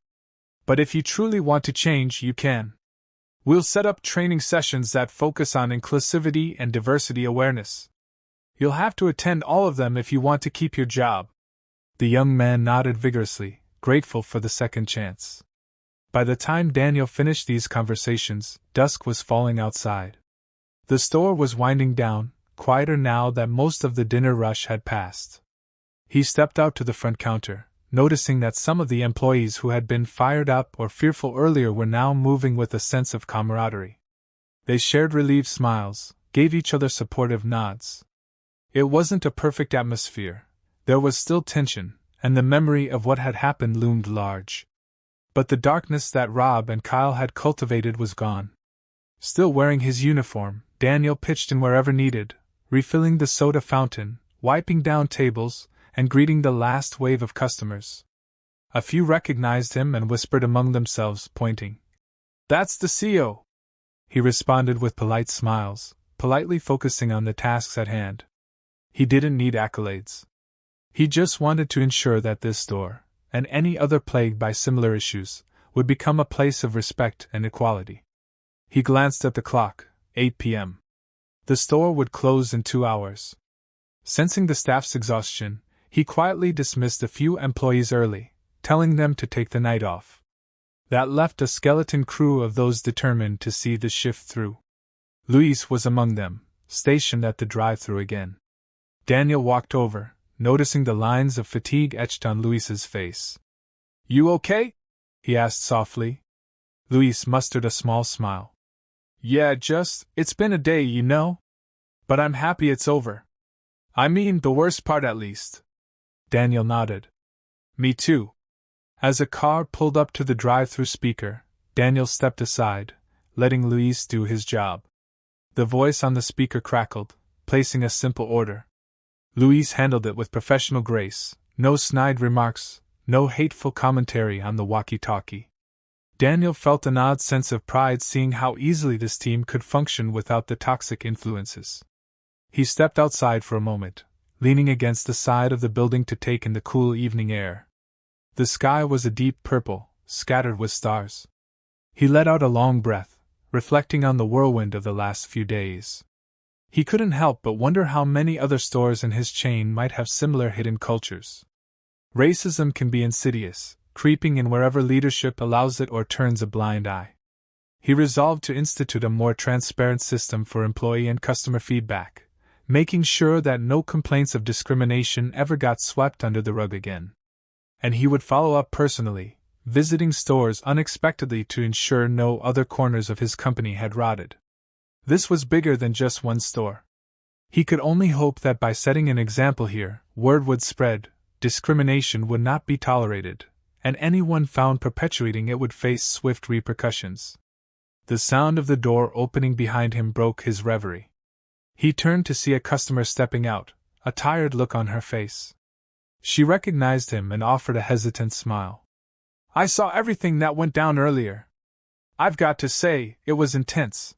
But if you truly want to change, you can. We'll set up training sessions that focus on inclusivity and diversity awareness. You'll have to attend all of them if you want to keep your job. The young man nodded vigorously, grateful for the second chance. By the time Daniel finished these conversations, dusk was falling outside. The store was winding down, quieter now that most of the dinner rush had passed. He stepped out to the front counter, noticing that some of the employees who had been fired up or fearful earlier were now moving with a sense of camaraderie. They shared relieved smiles, gave each other supportive nods. It wasn't a perfect atmosphere. There was still tension, and the memory of what had happened loomed large. But the darkness that Rob and Kyle had cultivated was gone. Still wearing his uniform, Daniel pitched in wherever needed, refilling the soda fountain, wiping down tables, and greeting the last wave of customers. A few recognized him and whispered among themselves, pointing. "That's the CO," he responded with polite smiles, politely focusing on the tasks at hand. He didn't need accolades. He just wanted to ensure that this store, and any other plagued by similar issues, would become a place of respect and equality. He glanced at the clock, 8 p.m. The store would close in 2 hours. Sensing the staff's exhaustion, he quietly dismissed a few employees early, telling them to take the night off. That left a skeleton crew of those determined to see the shift through. Luis was among them, stationed at the drive-thru again. Daniel walked over, noticing the lines of fatigue etched on Luis's face. "You okay?" he asked softly. Luis mustered a small smile. "Yeah, it's been a day, you know. But I'm happy it's over. I mean, the worst part at least." Daniel nodded. "Me too." As a car pulled up to the drive-thru speaker, Daniel stepped aside, letting Luis do his job. The voice on the speaker crackled, placing a simple order. Luis handled it with professional grace, no snide remarks, no hateful commentary on the walkie-talkie. Daniel felt an odd sense of pride seeing how easily this team could function without the toxic influences. He stepped outside for a moment, leaning against the side of the building to take in the cool evening air. The sky was a deep purple, scattered with stars. He let out a long breath, reflecting on the whirlwind of the last few days. He couldn't help but wonder how many other stores in his chain might have similar hidden cultures. Racism can be insidious, creeping in wherever leadership allows it or turns a blind eye. He resolved to institute a more transparent system for employee and customer feedback, making sure that no complaints of discrimination ever got swept under the rug again. And he would follow up personally, visiting stores unexpectedly to ensure no other corners of his company had rotted. This was bigger than just one store. He could only hope that by setting an example here, word would spread, discrimination would not be tolerated, and anyone found perpetuating it would face swift repercussions. The sound of the door opening behind him broke his reverie. He turned to see a customer stepping out, a tired look on her face. She recognized him and offered a hesitant smile. "I saw everything that went down earlier. I've got to say, it was intense.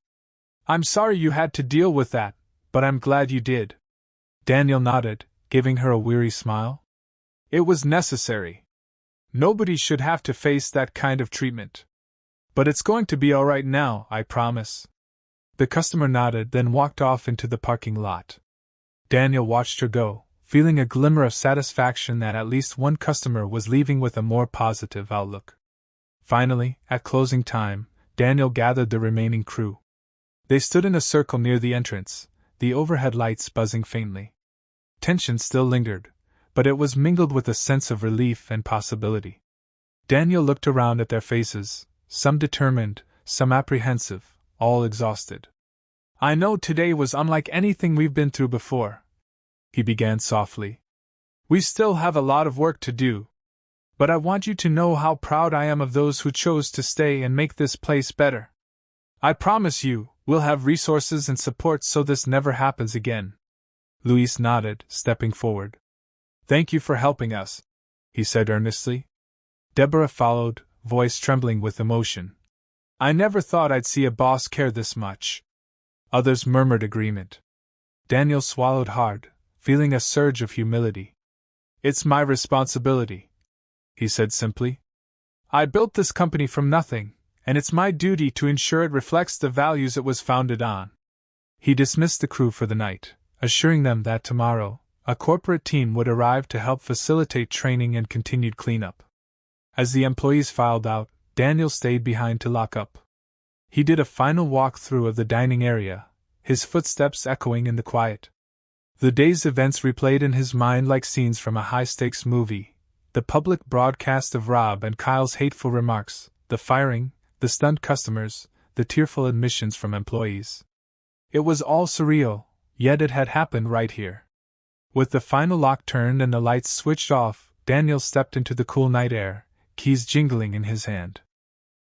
I'm sorry you had to deal with that, but I'm glad you did." Daniel nodded, giving her a weary smile. "It was necessary. Nobody should have to face that kind of treatment. But it's going to be all right now, I promise." The customer nodded, then walked off into the parking lot. Daniel watched her go, feeling a glimmer of satisfaction that at least one customer was leaving with a more positive outlook. Finally, at closing time, Daniel gathered the remaining crew. They stood in a circle near the entrance, the overhead lights buzzing faintly. Tension still lingered, but it was mingled with a sense of relief and possibility. Daniel looked around at their faces, some determined, some apprehensive, all exhausted. "I know today was unlike anything we've been through before," he began softly. "We still have a lot of work to do. But I want you to know how proud I am of those who chose to stay and make this place better. I promise you, we'll have resources and support so this never happens again." Luis nodded, stepping forward. "Thank you for helping us," he said earnestly. Deborah followed, voice trembling with emotion. "I never thought I'd see a boss care this much." Others murmured agreement. Daniel swallowed hard, feeling a surge of humility. "It's my responsibility," he said simply. "I built this company from nothing, and it's my duty to ensure it reflects the values it was founded on." He dismissed the crew for the night, assuring them that tomorrow, a corporate team would arrive to help facilitate training and continued cleanup. As the employees filed out, Daniel stayed behind to lock up. He did a final walk-through of the dining area, his footsteps echoing in the quiet. The day's events replayed in his mind like scenes from a high-stakes movie: the public broadcast of Rob and Kyle's hateful remarks, the firing, the stunned customers, the tearful admissions from employees. It was all surreal, yet it had happened right here. With the final lock turned and the lights switched off, Daniel stepped into the cool night air, keys jingling in his hand.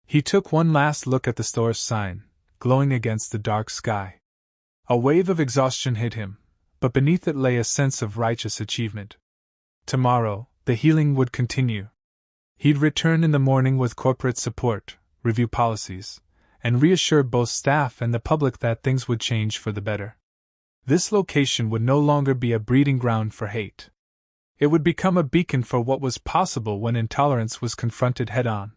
He took one last look at the store's sign, glowing against the dark sky. A wave of exhaustion hit him, but beneath it lay a sense of righteous achievement. Tomorrow, the healing would continue. He'd return in the morning with corporate support, review policies, and reassure both staff and the public that things would change for the better. This location would no longer be a breeding ground for hate. It would become a beacon for what was possible when intolerance was confronted head-on.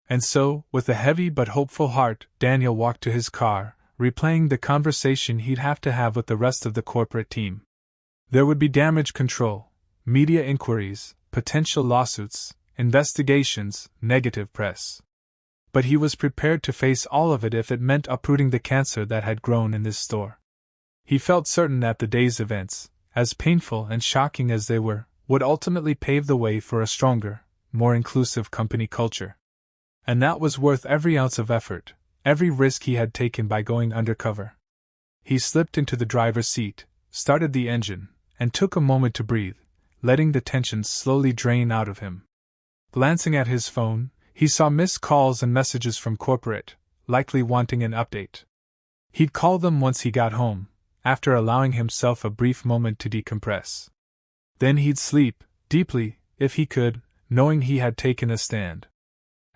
And so, with a heavy but hopeful heart, Daniel walked to his car, replaying the conversation he'd have to have with the rest of the corporate team. There would be damage control, media inquiries, potential lawsuits, investigations, negative press. But he was prepared to face all of it if it meant uprooting the cancer that had grown in this store. He felt certain that the day's events, as painful and shocking as they were, would ultimately pave the way for a stronger, more inclusive company culture. And that was worth every ounce of effort, every risk he had taken by going undercover. He slipped into the driver's seat, started the engine, and took a moment to breathe, letting the tension slowly drain out of him. Glancing at his phone, he saw missed calls and messages from corporate, likely wanting an update. He'd call them once he got home, after allowing himself a brief moment to decompress. Then he'd sleep, deeply, if he could, knowing he had taken a stand.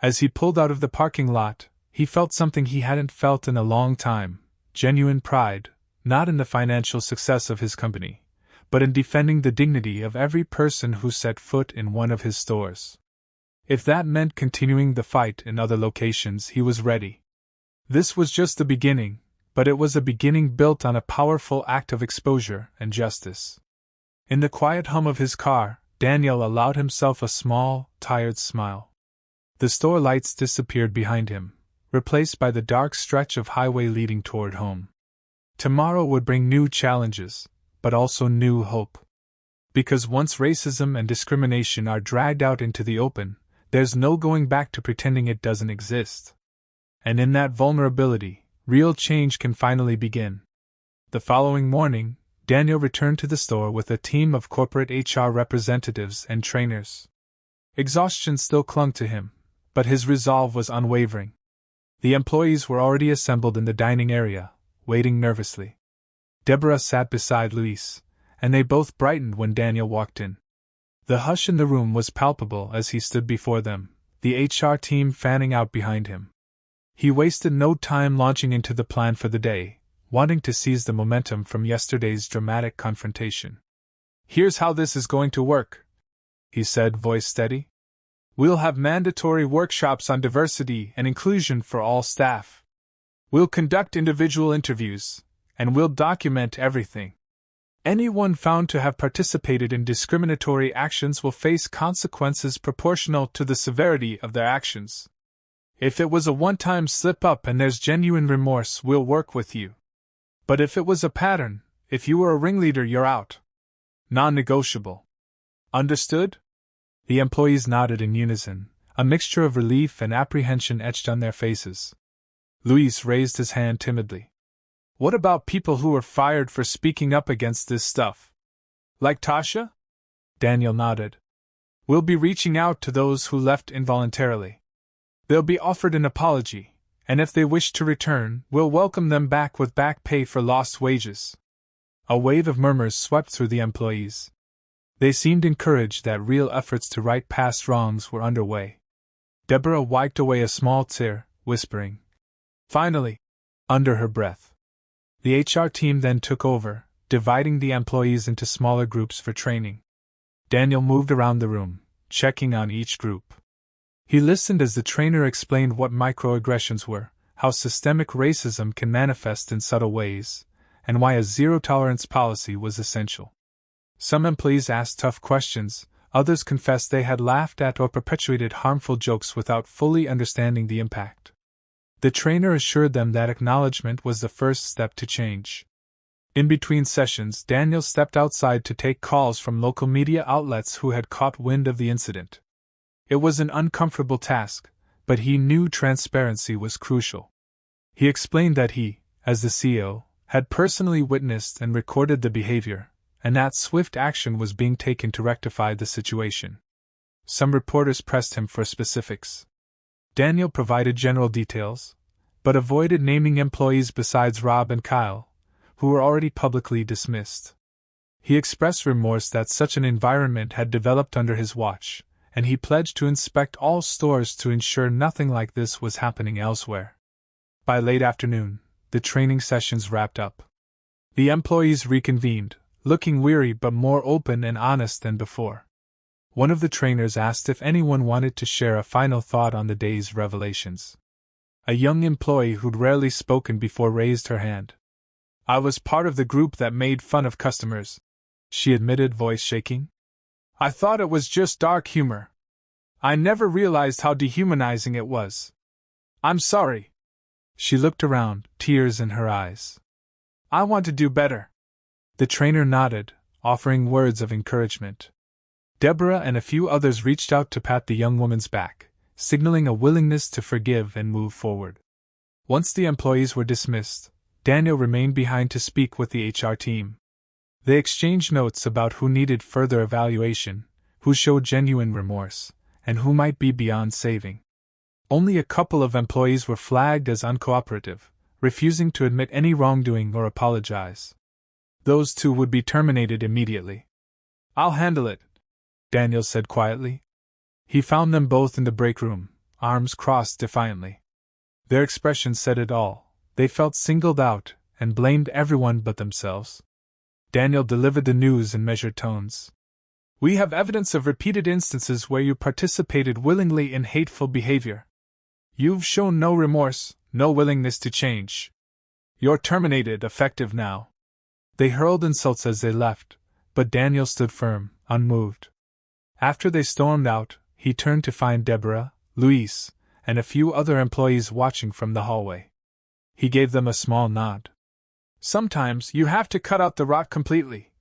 As he pulled out of the parking lot, he felt something he hadn't felt in a long time, genuine pride, not in the financial success of his company, but in defending the dignity of every person who set foot in one of his stores. If that meant continuing the fight in other locations, he was ready. This was just the beginning, but it was a beginning built on a powerful act of exposure and justice. In the quiet hum of his car, Daniel allowed himself a small, tired smile. The store lights disappeared behind him, replaced by the dark stretch of highway leading toward home. Tomorrow would bring new challenges, but also new hope. Because once racism and discrimination are dragged out into the open, there's no going back to pretending it doesn't exist. And in that vulnerability, real change can finally begin. The following morning, Daniel returned to the store with a team of corporate HR representatives and trainers. Exhaustion still clung to him, but his resolve was unwavering. The employees were already assembled in the dining area, waiting nervously. Deborah sat beside Luis, and they both brightened when Daniel walked in. The hush in the room was palpable as he stood before them, the HR team fanning out behind him. He wasted no time launching into the plan for the day, wanting to seize the momentum from yesterday's dramatic confrontation. "Here's how this is going to work," he said, voice steady. "We'll have mandatory workshops on diversity and inclusion for all staff. We'll conduct individual interviews, and we'll document everything. Anyone found to have participated in discriminatory actions will face consequences proportional to the severity of their actions. If it was a one-time slip-up and there's genuine remorse, we'll work with you. But if it was a pattern, if you were a ringleader, you're out. Non-negotiable. Understood?" The employees nodded in unison, a mixture of relief and apprehension etched on their faces. Luis raised his hand timidly. "What about people who were fired for speaking up against this stuff? Like Tasha?" Daniel nodded. "We'll be reaching out to those who left involuntarily. They'll be offered an apology, and if they wish to return, we'll welcome them back with back pay for lost wages." A wave of murmurs swept through the employees. They seemed encouraged that real efforts to right past wrongs were underway. Deborah wiped away a small tear, whispering, "Finally," under her breath. The HR team then took over, dividing the employees into smaller groups for training. Daniel moved around the room, checking on each group. He listened as the trainer explained what microaggressions were, how systemic racism can manifest in subtle ways, and why a zero-tolerance policy was essential. Some employees asked tough questions, others confessed they had laughed at or perpetuated harmful jokes without fully understanding the impact. The trainer assured them that acknowledgement was the first step to change. In between sessions, Daniel stepped outside to take calls from local media outlets who had caught wind of the incident. It was an uncomfortable task, but he knew transparency was crucial. He explained that he, as the CEO, had personally witnessed and recorded the behavior, and that swift action was being taken to rectify the situation. Some reporters pressed him for specifics. Daniel provided general details, but avoided naming employees besides Rob and Kyle, who were already publicly dismissed. He expressed remorse that such an environment had developed under his watch, and he pledged to inspect all stores to ensure nothing like this was happening elsewhere. By late afternoon, the training sessions wrapped up. The employees reconvened, looking weary but more open and honest than before. One of the trainers asked if anyone wanted to share a final thought on the day's revelations. A young employee who'd rarely spoken before raised her hand. "I was part of the group that made fun of customers," she admitted, voice shaking. "I thought it was just dark humor. I never realized how dehumanizing it was. I'm sorry." She looked around, tears in her eyes. "I want to do better." The trainer nodded, offering words of encouragement. Deborah and a few others reached out to pat the young woman's back, signaling a willingness to forgive and move forward. Once the employees were dismissed, Daniel remained behind to speak with the HR team. They exchanged notes about who needed further evaluation, who showed genuine remorse, and who might be beyond saving. Only a couple of employees were flagged as uncooperative, refusing to admit any wrongdoing or apologize. Those two would be terminated immediately. "I'll handle it," Daniel said quietly. He found them both in the break room, arms crossed defiantly. Their expressions said it all. They felt singled out and blamed everyone but themselves. Daniel delivered the news in measured tones. "We have evidence of repeated instances where you participated willingly in hateful behavior. You've shown no remorse, no willingness to change. You're terminated, effective now." They hurled insults as they left, but Daniel stood firm, unmoved. After they stormed out, he turned to find Deborah, Luis, and a few other employees watching from the hallway. He gave them a small nod. "Sometimes you have to cut out the rot completely,"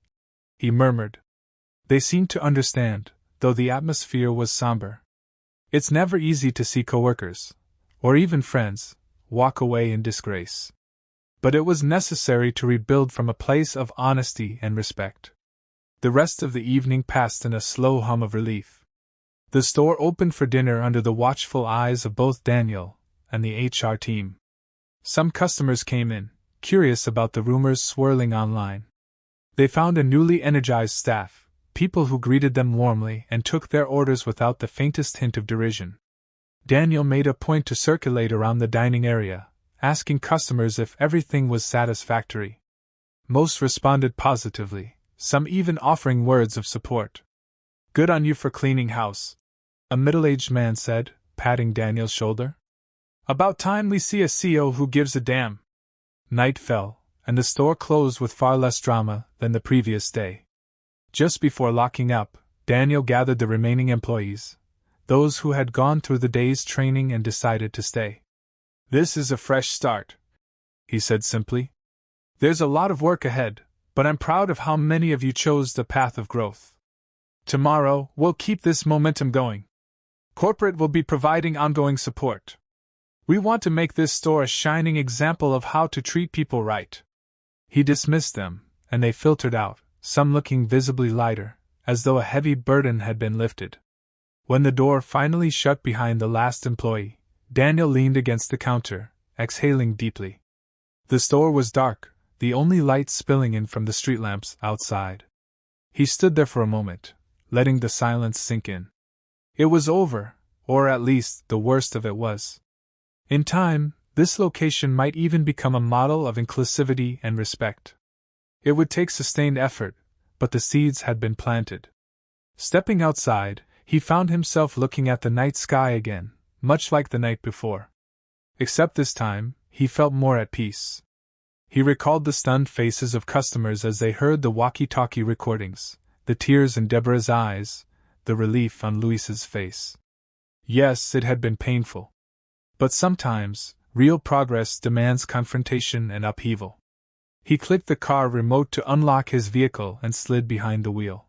he murmured. They seemed to understand, though the atmosphere was somber. It's never easy to see coworkers, or even friends, walk away in disgrace. But it was necessary to rebuild from a place of honesty and respect. The rest of the evening passed in a slow hum of relief. The store opened for dinner under the watchful eyes of both Daniel and the HR team. Some customers came in, curious about the rumors swirling online. They found a newly energized staff, people who greeted them warmly and took their orders without the faintest hint of derision. Daniel made a point to circulate around the dining area, asking customers if everything was satisfactory. Most responded positively, some even offering words of support. "Good on you for cleaning house," a middle-aged man said, patting Daniel's shoulder. "About time we see a CEO who gives a damn." Night fell, and the store closed with far less drama than the previous day. Just before locking up, Daniel gathered the remaining employees, those who had gone through the day's training and decided to stay. "This is a fresh start," he said simply. "There's a lot of work ahead, but I'm proud of how many of you chose the path of growth. Tomorrow, we'll keep this momentum going. Corporate will be providing ongoing support. We want to make this store a shining example of how to treat people right." He dismissed them, and they filtered out, some looking visibly lighter, as though a heavy burden had been lifted. When the door finally shut behind the last employee, Daniel leaned against the counter, exhaling deeply. The store was dark, the only light spilling in from the street lamps outside. He stood there for a moment, letting the silence sink in. It was over, or at least the worst of it was. In time, this location might even become a model of inclusivity and respect. It would take sustained effort, but the seeds had been planted. Stepping outside, he found himself looking at the night sky again, much like the night before. Except this time, he felt more at peace. He recalled the stunned faces of customers as they heard the walkie-talkie recordings, the tears in Deborah's eyes, the relief on Luis's face. Yes, it had been painful. But sometimes, real progress demands confrontation and upheaval. He clicked the car remote to unlock his vehicle and slid behind the wheel.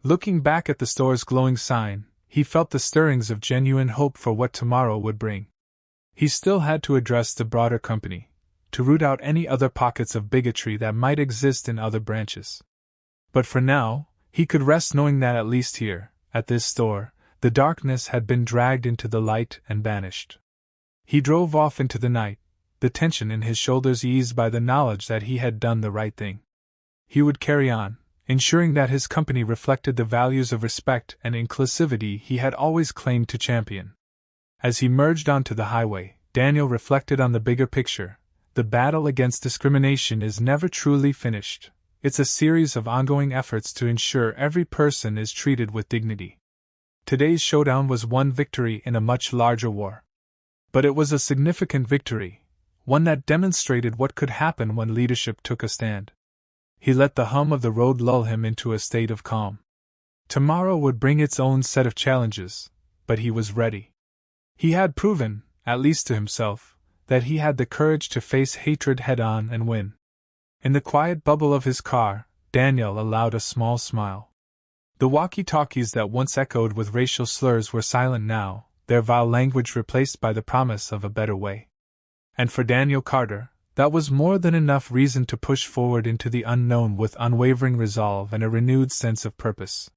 Looking back at the store's glowing sign, he felt the stirrings of genuine hope for what tomorrow would bring. He still had to address the broader company, to root out any other pockets of bigotry that might exist in other branches. But for now, he could rest knowing that at least here, at this store, the darkness had been dragged into the light and banished. He drove off into the night, the tension in his shoulders eased by the knowledge that he had done the right thing. He would carry on, ensuring that his company reflected the values of respect and inclusivity he had always claimed to champion. As he merged onto the highway, Daniel reflected on the bigger picture. The battle against discrimination is never truly finished. It's a series of ongoing efforts to ensure every person is treated with dignity. Today's showdown was one victory in a much larger war. But it was a significant victory, one that demonstrated what could happen when leadership took a stand. He let the hum of the road lull him into a state of calm. Tomorrow would bring its own set of challenges, but he was ready. He had proven, at least to himself, that he had the courage to face hatred head-on and win. In the quiet bubble of his car, Daniel allowed a small smile. The walkie-talkies that once echoed with racial slurs were silent now, their vile language replaced by the promise of a better way. And for Daniel Carter, that was more than enough reason to push forward into the unknown with unwavering resolve and a renewed sense of purpose.